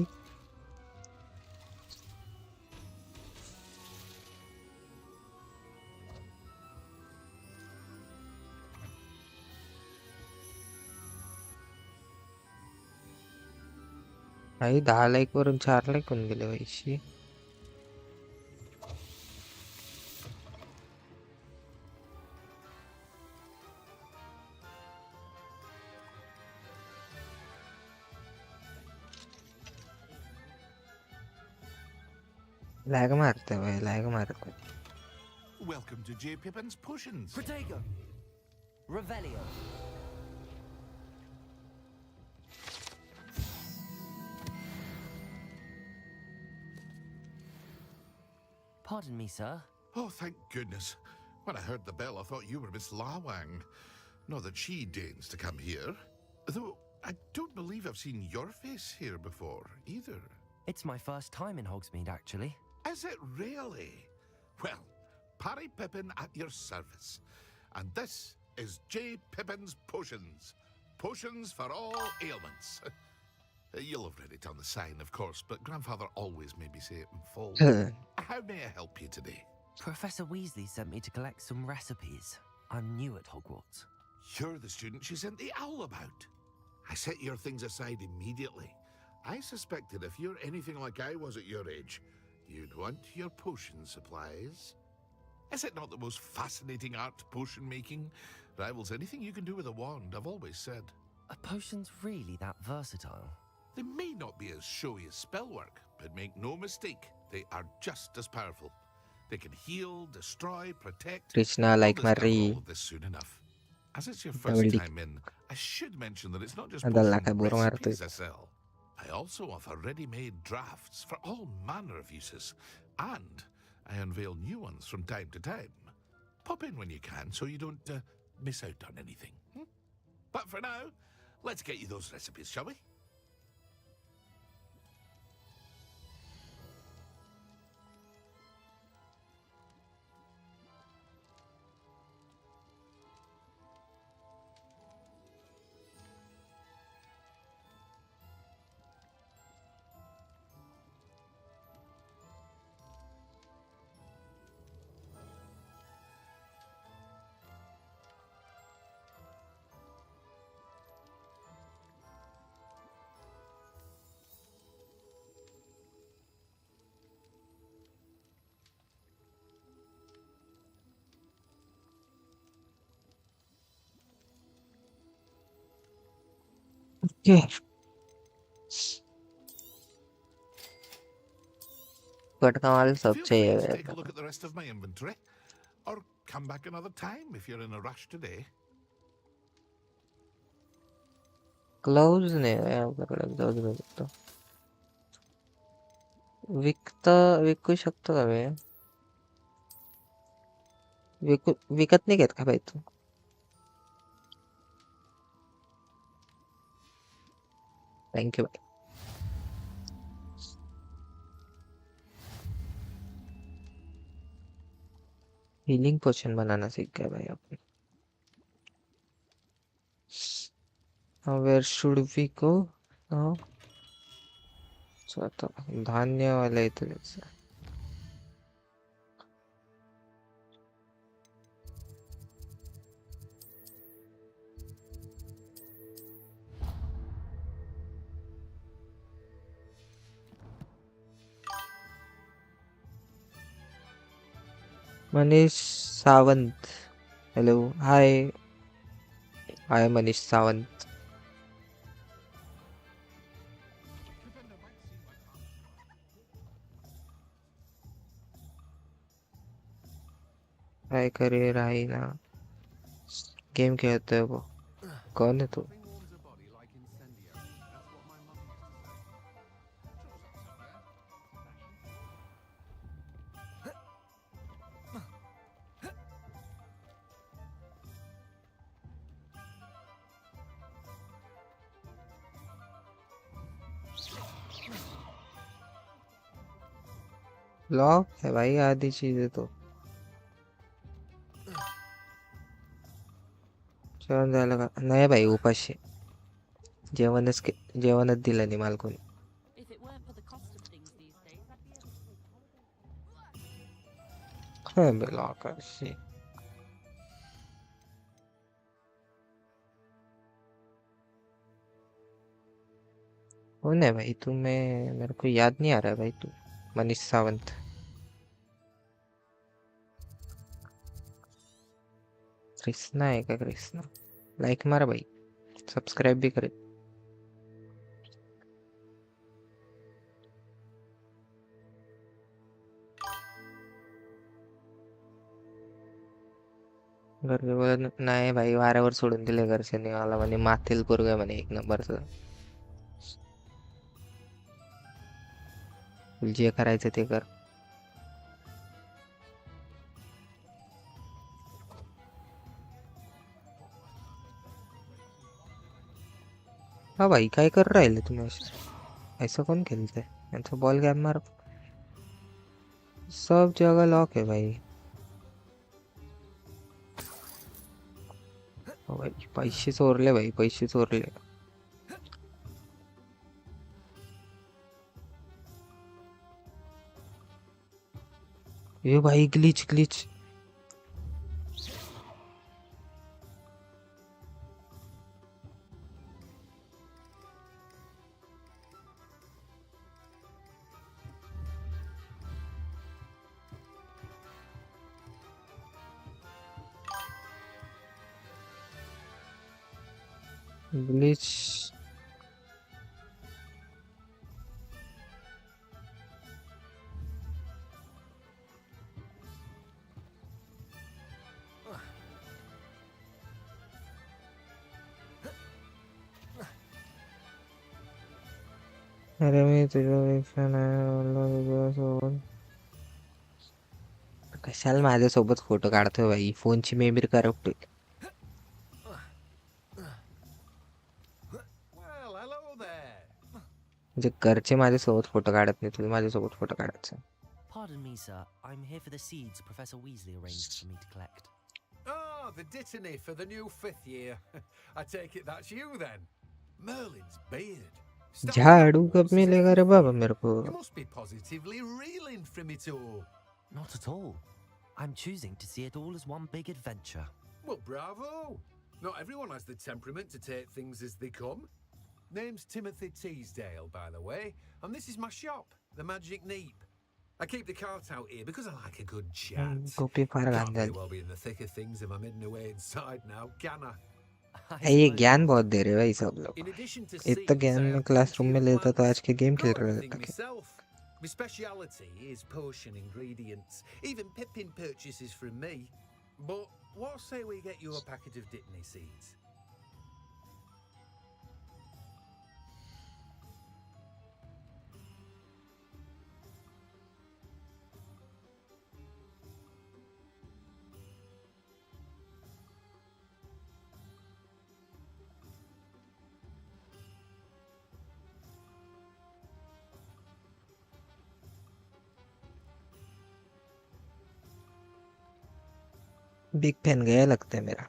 भाई 10 लाईक वरून 4 लाईक होऊन गेले भाई शी. लॅग मारते भाई लॅग मारते. Welcome to J. Pippin's Potions. Protego. Revelio. Pardon me, sir. Oh, thank goodness. When I heard the bell, I thought you were Miss Lawang. Not that she deigns to come here. Though I don't believe I've seen your face here before, either. It's my first time in Hogsmeade, actually. Is it really? Well, Parry Pippin at your service. And this is J. Pippin's Potions. Potions for all ailments. You'll have read it on the sign, of course, but Grandfather always made me say it in full. How may I help you today? Professor Weasley sent me to collect some recipes. I'm new at Hogwarts. You're the student she sent the owl about. I set your things aside immediately. I suspected if you're anything like I was at your age, you'd want your potion supplies. Is it not the most fascinating art, potion making? Rivals anything you can do with a wand, I've always said. Are potions really that versatile? They may not be as showy as spellwork, but make no mistake, they are just as powerful. They can heal, destroy, protect. Krishna like I'll discover Marie. all of this soon enough. As it's your first time in, I should mention that it's not just Adalla potion ka boro recipes marto. I sell. I also offer ready-made drafts for all manner of uses, and I unveil new ones from time to time. Pop in when you can so you don't miss out on anything. But for now, let's get you those recipes, shall we? Okay. But कमाल सब Feel free चाहिए to मेरे take a को. look at the rest of my inventory, or come back another time if you're in a rush today. Gloves नहीं है यहाँ पर. Gloves नहीं सकता. विकू शकतो का मैं. विकत नहीं कहता भाई तू. Thank you भाई. हीलिंग पोशन बनाना सीख गए भाई अपन. Where should we go now? तो धान्य वाले इधर से. Manish Sawant. Hello. Hi. I am Manish Sawant. Hi career hi ना. गेम खेलते हो वो. कौन है तू? लॉक है भाई आधी चीजें तो. जेवण झालं का? नाही भाई उपाशी. जेवणच दिलं नाही मला कोणी. लॉक अशी. कौन है भाई तू? मैं मेरे को याद नहीं आ रहा है भाई तू. मनीष सावंत. कृष्णा है क्या? कृष्णा लाइक मारा भाई. सब्सक्राइब भी करे. घरचे बोलत नाही भाई वाऱ्यावर सोडून दिले घरच्यांनी मला. म्हणे माथेल पोरग म्हणे एक नंबरचं. जे करायचं ते कर. हाँ भाई काय कर राहिले तुम्ही? ऐसा कौन खेलते है? ऐसा बॉल गैप मार. सब जगह लॉक है भाई. ओ भाई पैसे चोरले भाई. पैसे चोरले. ये भाई ग्लिच ग्लिच. ग्लिच. अरे मैं तुझे एक फैन है. कशाला माझ्यासोबत फोटो काढतोय भाई फोनची मेमरी करप्ट होईल Well, hello there. म्हणजे घरचे माझ्यासोबत फोटो काढत नाही तुला माझ्यासोबत फोटो काढायचा Pardon me, sir. I'm here for the seeds Professor Weasley arranged for me to collect. Ah, the dittany for the new 5th year. I take it that's you then. Merlin's beard. झाड़ू कब मिलेगा रे बाबा मेरे को You must be positively reeling from it all. Not at all. I'm choosing to see it all as one big adventure. Well, bravo. Not everyone has the temperament to take things as they come. Name's Timothy Teasdale, by the way, and this is my shop, the Magic Neep. I keep the cart out here because I like a good chat. टोपी फार Can't घाण very झाली well be in the thick of things if I'm hidden away inside now, can I? ये ज्ञान बहुत दे रहे भाई सब लोग In addition to इतना seeds, ज्ञान I में have क्लासरूम में plenty of लेता तो आज plants. के गेम खेल Grow रहे everything था myself. My speciality is potion ingredients. Even Pippin purchases from me. But what say we get you a packet of Dittany seeds? Big fan गया लगता है मेरा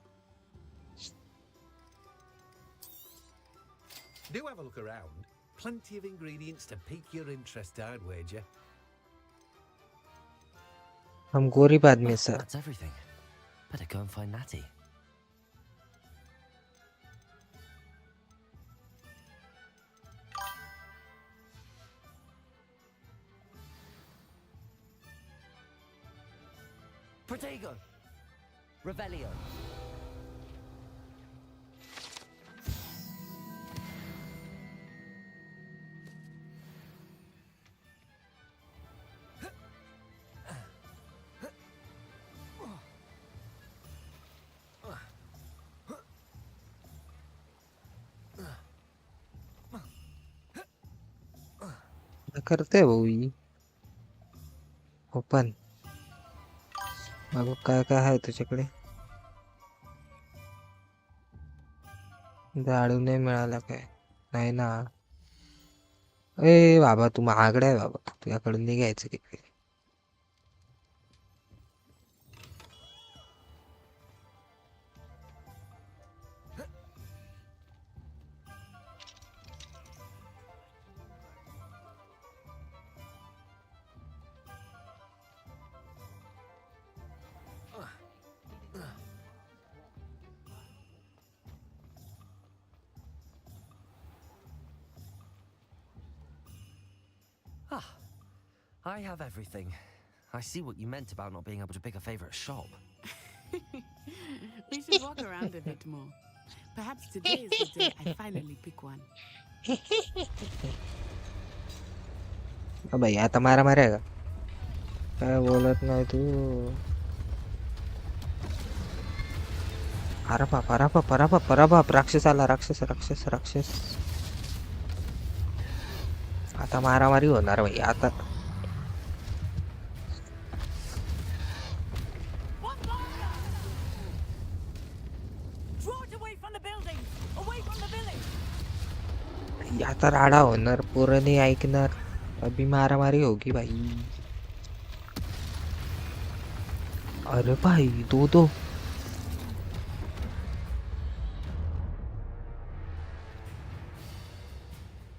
Do have a look around. Plenty of ingredients to pique your interest, I'd wager. हम गरीब आदमी sir That's everything. Better go and find Natty. Protego! Revelio! करते हैं वो ही ओपन मग काय काय आहे तुझ्याकडे झाडू नाही मिळाला काय नाही ना ए बाबा तू महागडा आहे बाबा तुझ्याकडून नाही घ्यायचं तिकडे Ah, I have everything. I see what you meant about not being able to pick a favorite shop. We should walk around a bit more. Perhaps today is the day I finally pick one. भाई आता मारा मारेगा काय बोलत नाही तू अरे बाप राक्षस आला राक्षस राक्षस राक्षस आता मारामारी होणार भाई आता आता राडा होणार पोरं नाही ऐकणार अभी मारामारी होगी भाई अरे भाई दो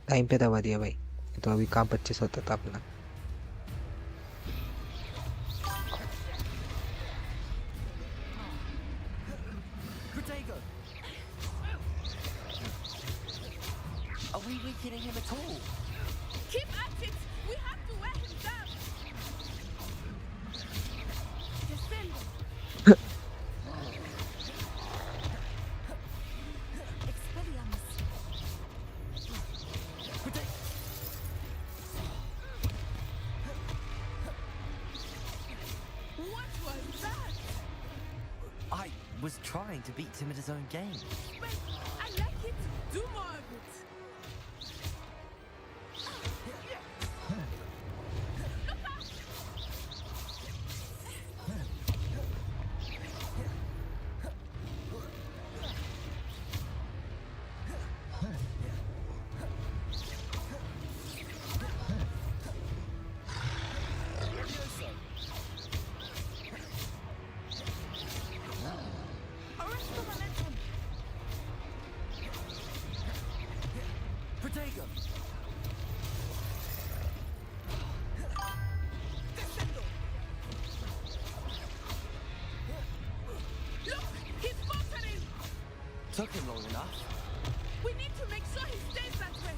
टाइम पे दबा दिया भाई तो अभी काम 25 होता था अपना Protego! Are we weakening him at all? Keep at it! We have to wear him down! Descend! What was that? I was trying to beat him at his own game. But I like it. Do more of it. Look out! Protego! Look! He's faltering! Took him long enough. We need to make sure he stays that way!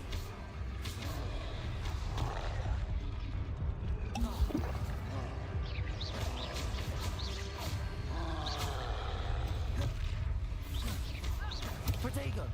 Protego!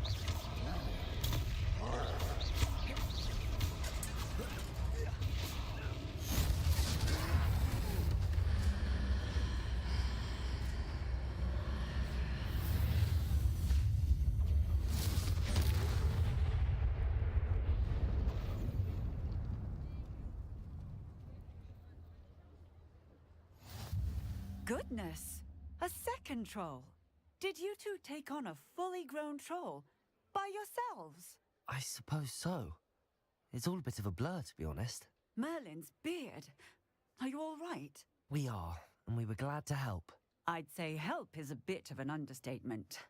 Goodness! A second troll! Did you two take on a fully grown troll by yourselves? I suppose so. It's all a bit of a blur, to be honest. Merlin's beard. Are you all right? We are, and we were glad to help. I'd say help is a bit of an understatement.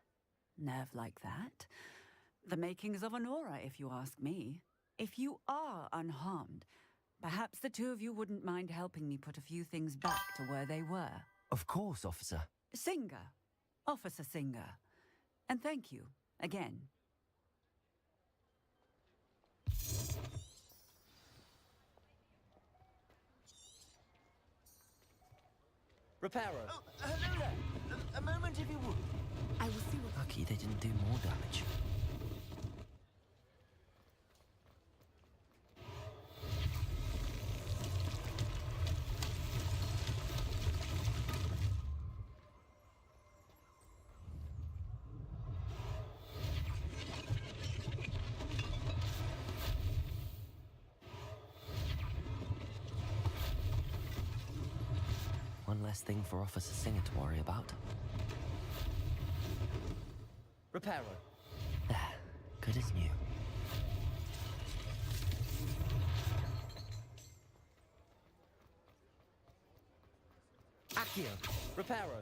Nerve like that. The makings of an aura, if you ask me. If you are unharmed, perhaps the two of you wouldn't mind helping me put a few things back to where they were. Of course, officer. Singer. Officer Singer. And thank you, again. Reparo! Oh, hello there! A moment if you would. I will see what... Lucky they didn't do more damage. One less thing for Officer Singer to worry about. Reparo! There, good as new. Accio! Reparo!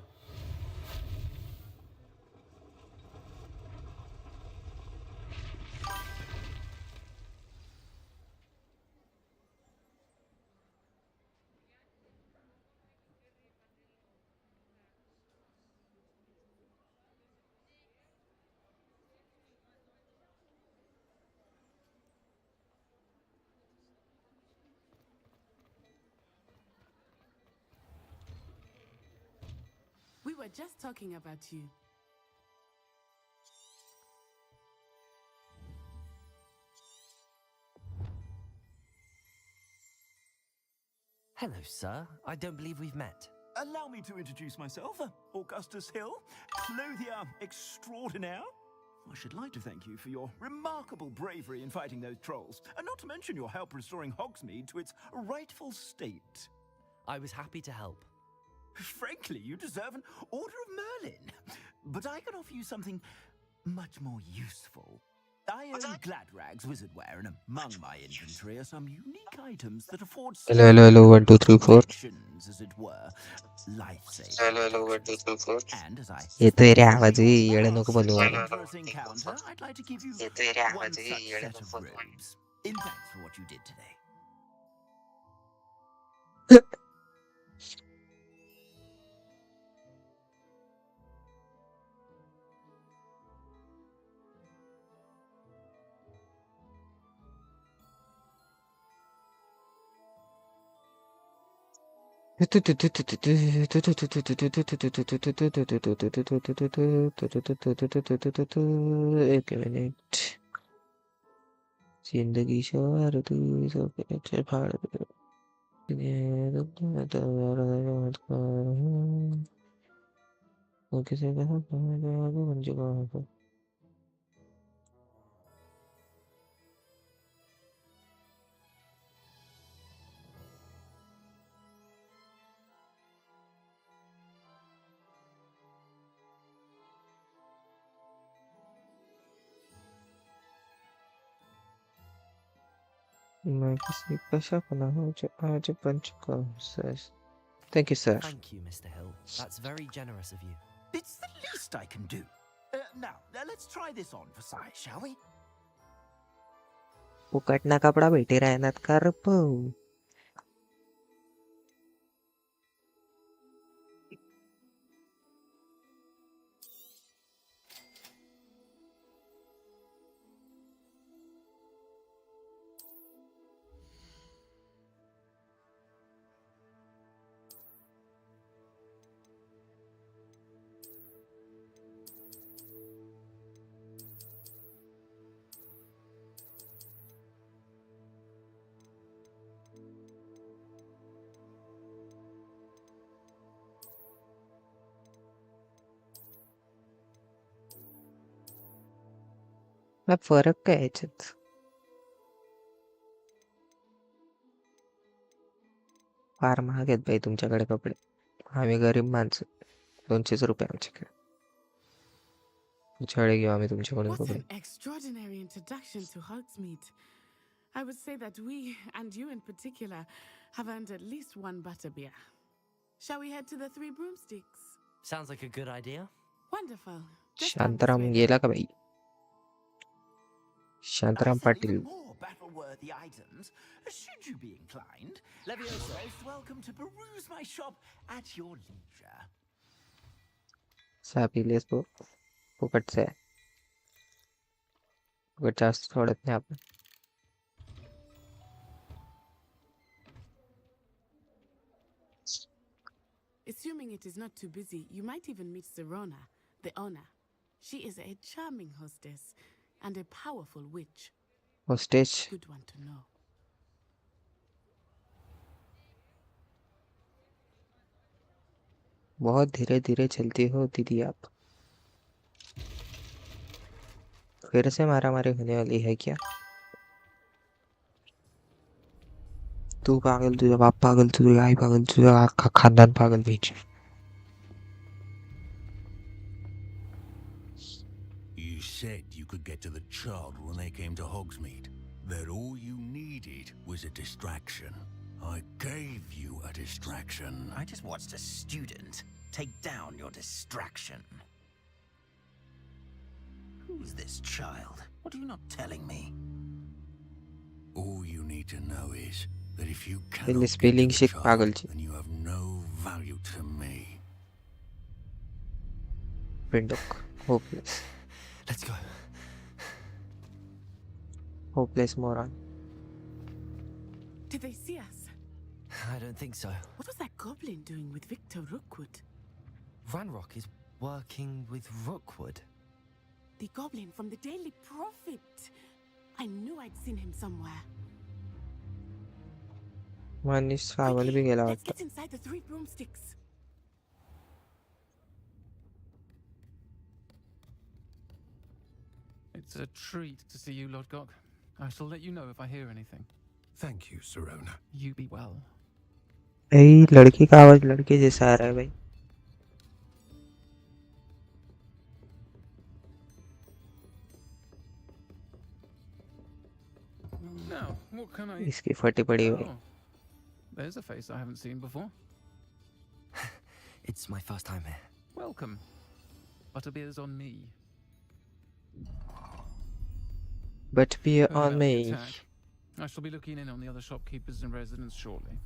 We were just talking about you. Hello, sir. I don't believe we've met. Allow me to introduce myself, Augustus Hill, clothier extraordinaire. I should like to thank you for your remarkable bravery in fighting those trolls, and not to mention your help restoring Hogsmeade to its rightful state. I was happy to help. Frankly, you deserve an Order of Merlin. But I can offer you something much more useful. I own Gladrag's wizardware, and among my inventory are some unique items that afford Hello, 1, 2, 3, 4. protections, as it were, life-saving Hello, 1, 2, 3, 4. And as I ये तो तेरे आवाज ही येड़े नको बोलूँगा मैं. dangerous encounter, I'd like to give you ये तो तेरे one आवाज ही such येड़े set नको of बोलूँगा. robes. In thanks for what you did today. एक मिनट. जिंदगी शोर तू सब अच्छे फाड़ दे. किसी का बन चुका है. मैं किसी का सपना हूँ जो आज बन चुका हूँ sir. Thank you, sir. Thank you, Mr. Hill. That's very generous of you. It's the least I can do. Now, let's try this on for size, shall we? फुकटना कपडा भेटी राहण्यात करप फरक काय याच्यात फार महाग आहेत बाई तुमच्याकडे कपडे आम्ही गरीब माणसं 200 रुपये आमच्याकडे छळे घेऊ आम्ही तुमच्याकडून What कपडे an extraordinary introduction to Hogsmeade. I would say that we, and you in particular, have earned at least one butterbeer. Shall we head to the Three Broomsticks? Sounds like a good idea. Wonderful. Just down this Shantaram way गेला then. का by Shantaram I sell Patil even more battle-worthy items, should you be inclined. Leviosa, most welcome to peruse my shop at your leisure. सापीलेस तो फुकट से फुकट जास्त सोडत नाही आपण Assuming it is not too busy, you might even meet Serona, the owner. She is a charming hostess and a powerful witch. Hostage. Good one to know. बहुत धीरे धीरे चलती हो दीदी आप फिर से मारामारी होने वाली है क्या तू पागल तुझा बाप पागल तुझी आई पागल तुझा आखा खानदान पागल बीच You said you could get to the child when they came to Hogsmeade. That all you needed was a distraction. I gave you a distraction. I just watched a student take down your distraction. Who's this child? What are you not telling me? All you need to know is that if you पहले cannot get to spelling the शिक पागल child, जी then you have no value to me. पिंडोक hopeless Let's go. Hopeless moron Did they see us? I don't think so. What was that goblin doing with Victor Rookwood? Ranrock is working with Rookwood. The goblin from the Daily Prophet. I knew I'd seen him somewhere. Manish सावल भी गेला Let's वाटतं get inside the Three Broomsticks. It's a treat to see you, Lord Gok. I shall let you know if I hear anything. Thank you, Serona. You be well. यही लड़की का आवाज लड़के जैसा आ रहा है भाई Now, what can I... इसकी फटी पड़ी हुई Oh, there's a face I haven't seen before. It's my first time here. Welcome. Butterbeer's on me. But be About on the me attack, I shall be looking in on the other shopkeepers and residents shortly.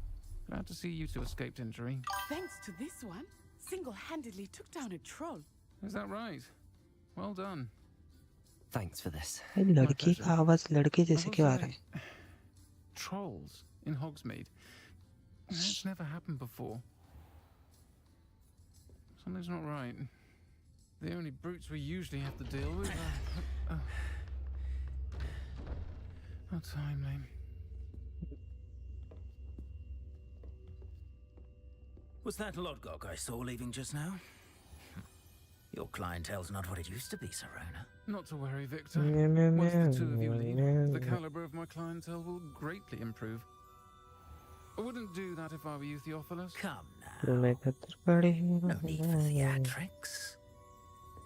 Glad to see you two escaped injury. Thanks to this one, single-handedly took down a troll. Is that right? Well done. Thanks for this. ये लड़की का आवाज लड़के I जैसे will क्यों आ say, रहा है Trolls in Hogsmeade. That's never happened before. Something's not right. The only brutes we usually have to deal with are... How timely. Was that Lodgok I saw leaving just now? Your clientele's not what it used to be, Serona. Not to worry, Victor. Meow, meow, Once the meow, two of you leave, meow, the meow. caliber of my clientele will greatly improve. I wouldn't do that if I were you, Theophilus. Come तुम्हें खतर पड़ी No need for theatrics.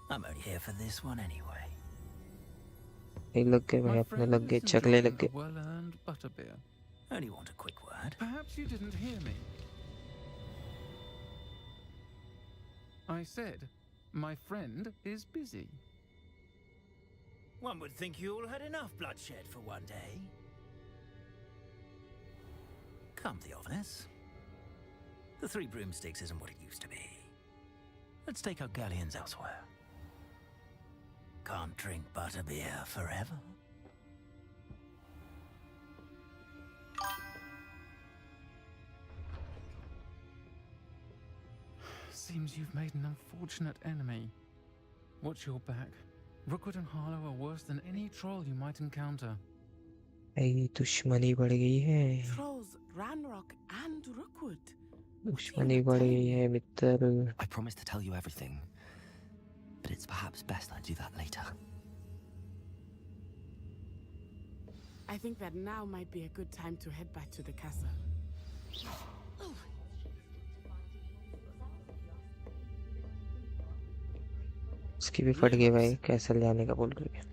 I'm only here for this one anyway. ये लग गए भाई My अपने friend लग गए is चकले enjoying लग a गए well-earned butterbeer. Only want a quick word. Perhaps you didn't hear me. I said, my friend is busy. One would think you all had enough bloodshed for one day. Come, Theophilus. The Three Broomsticks isn't what it used to be. Let's take our galleons elsewhere. Can't drink butterbeer forever. Seems you've made an unfortunate enemy. Watch your back. Rookwood and Harlow are worse than any troll you might encounter. भाई दुश्मनी बढ़ गई है. Trolls, Ranrock, and Rookwood. दुश्मनी बढ़ गई है मित्र. I promise to tell you everything, but it's perhaps best I do that later. I think that now might be a good time to head back to the castle. इसकी भी फट गई भाई. Castle जाने का बोल रही है.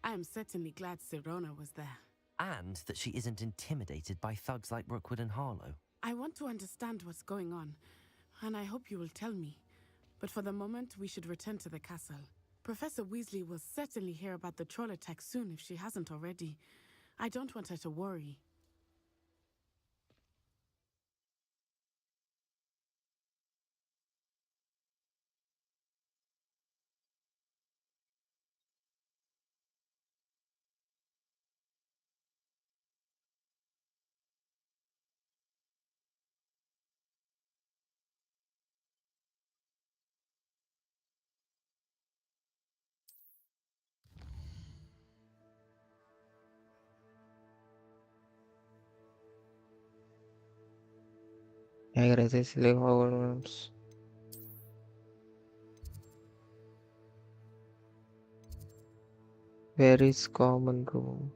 I am certainly glad Sirona was there. And that she isn't intimidated by thugs like Rookwood and Harlow. I want to understand what's going on, and I hope you will tell me. But for the moment, we should return to the castle. Professor Weasley will certainly hear about the troll attack soon if she hasn't already. I don't want her to worry. क्या कर रहे थे इसलिए Hogwarts. Where is common room?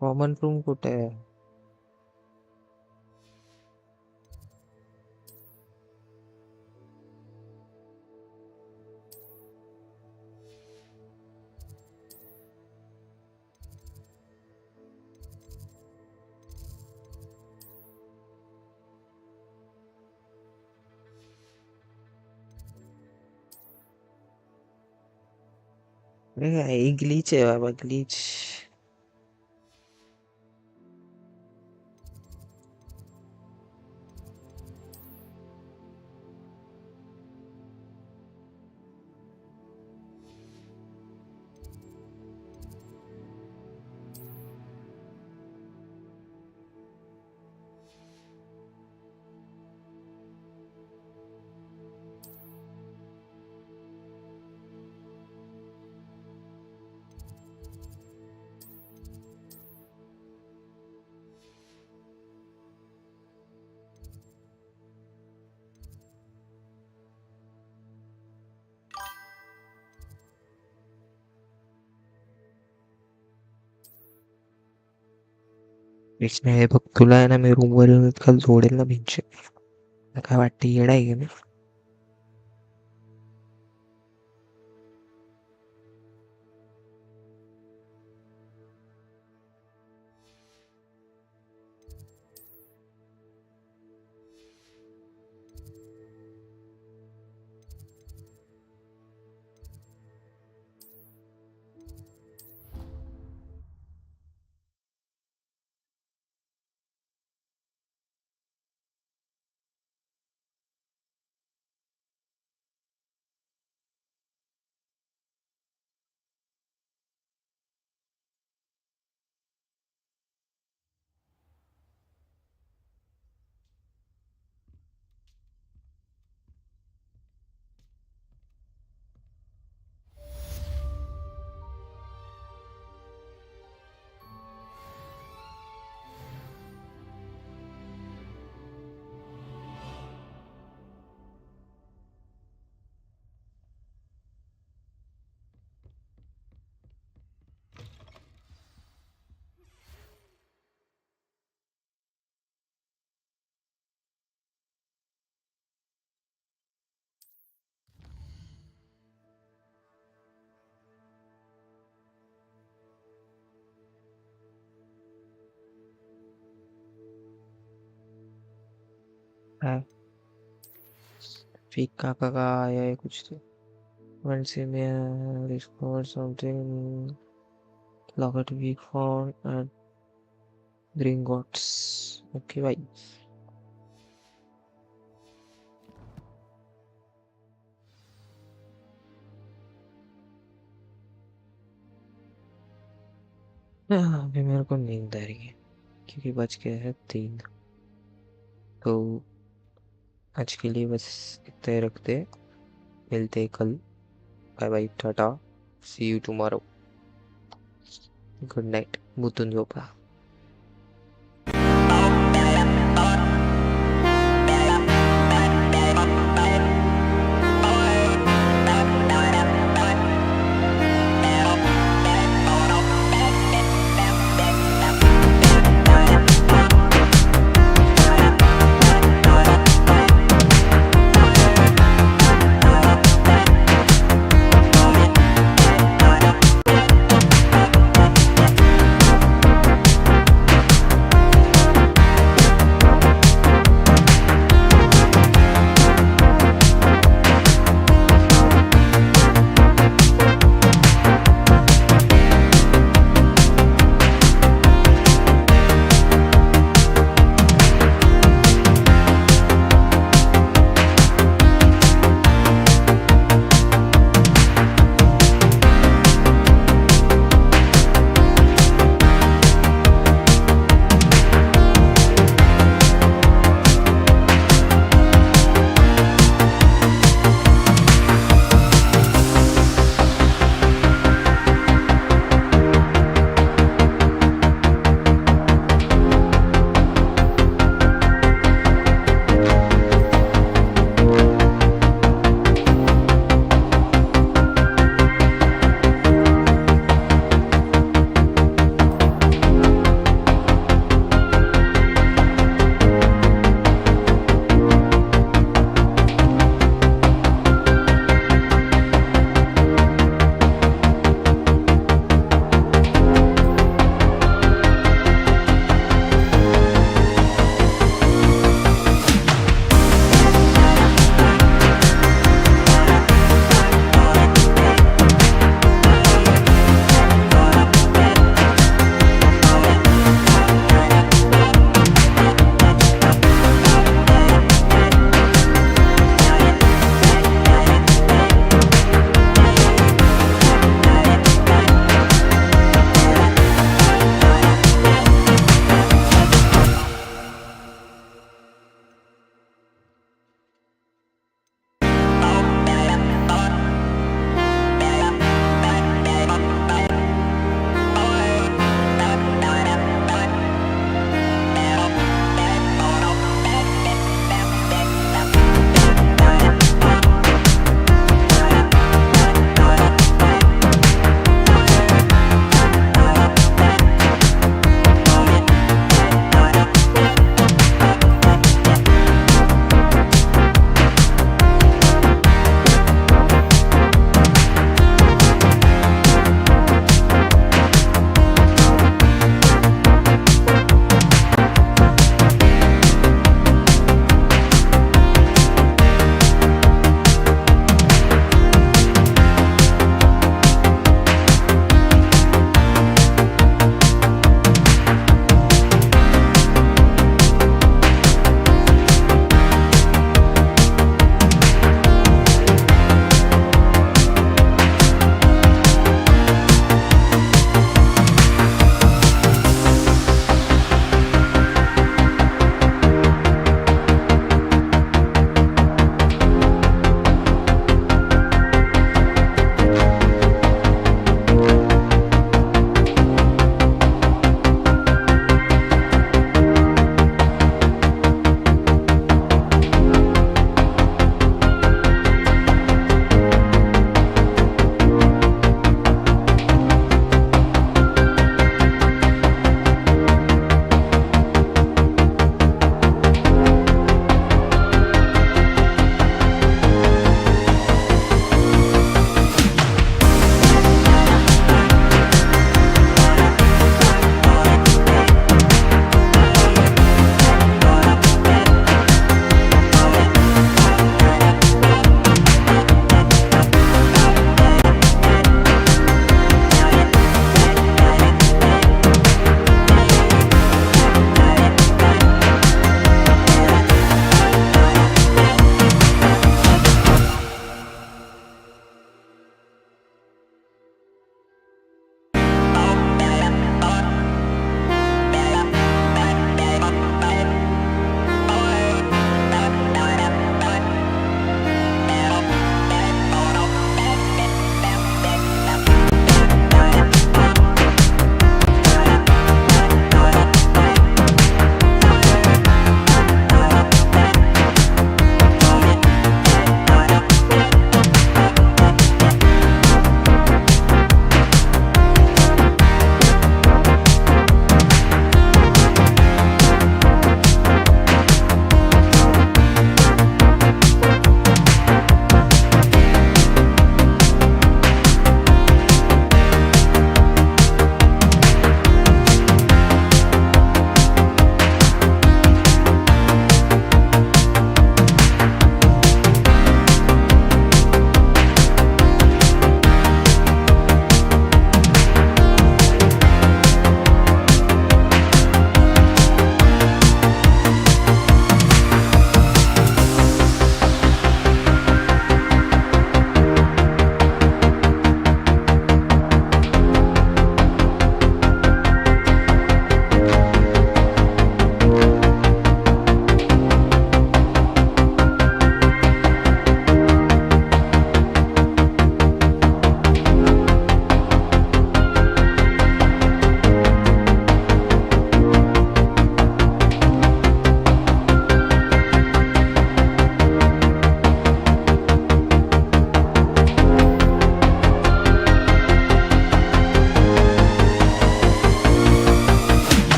Common room कुठे आहे? Glitch है बाबा glitch. Krishna हे बघ तुला आहे ना मी रूम वर येऊन काल जोडेल ना भिंच. काय वाटतं येडा आहे का मी? है फीका का आया है कुछ तो once in a discover something locket weak found at Gringotts okay भाई अभी मेरे को नींद आ रही है क्योंकि बज गया है 3 तो आज के लिए बस इतना ही रखते मिलते हैं कल bye bye tata see you tomorrow good night मुतुन जोपा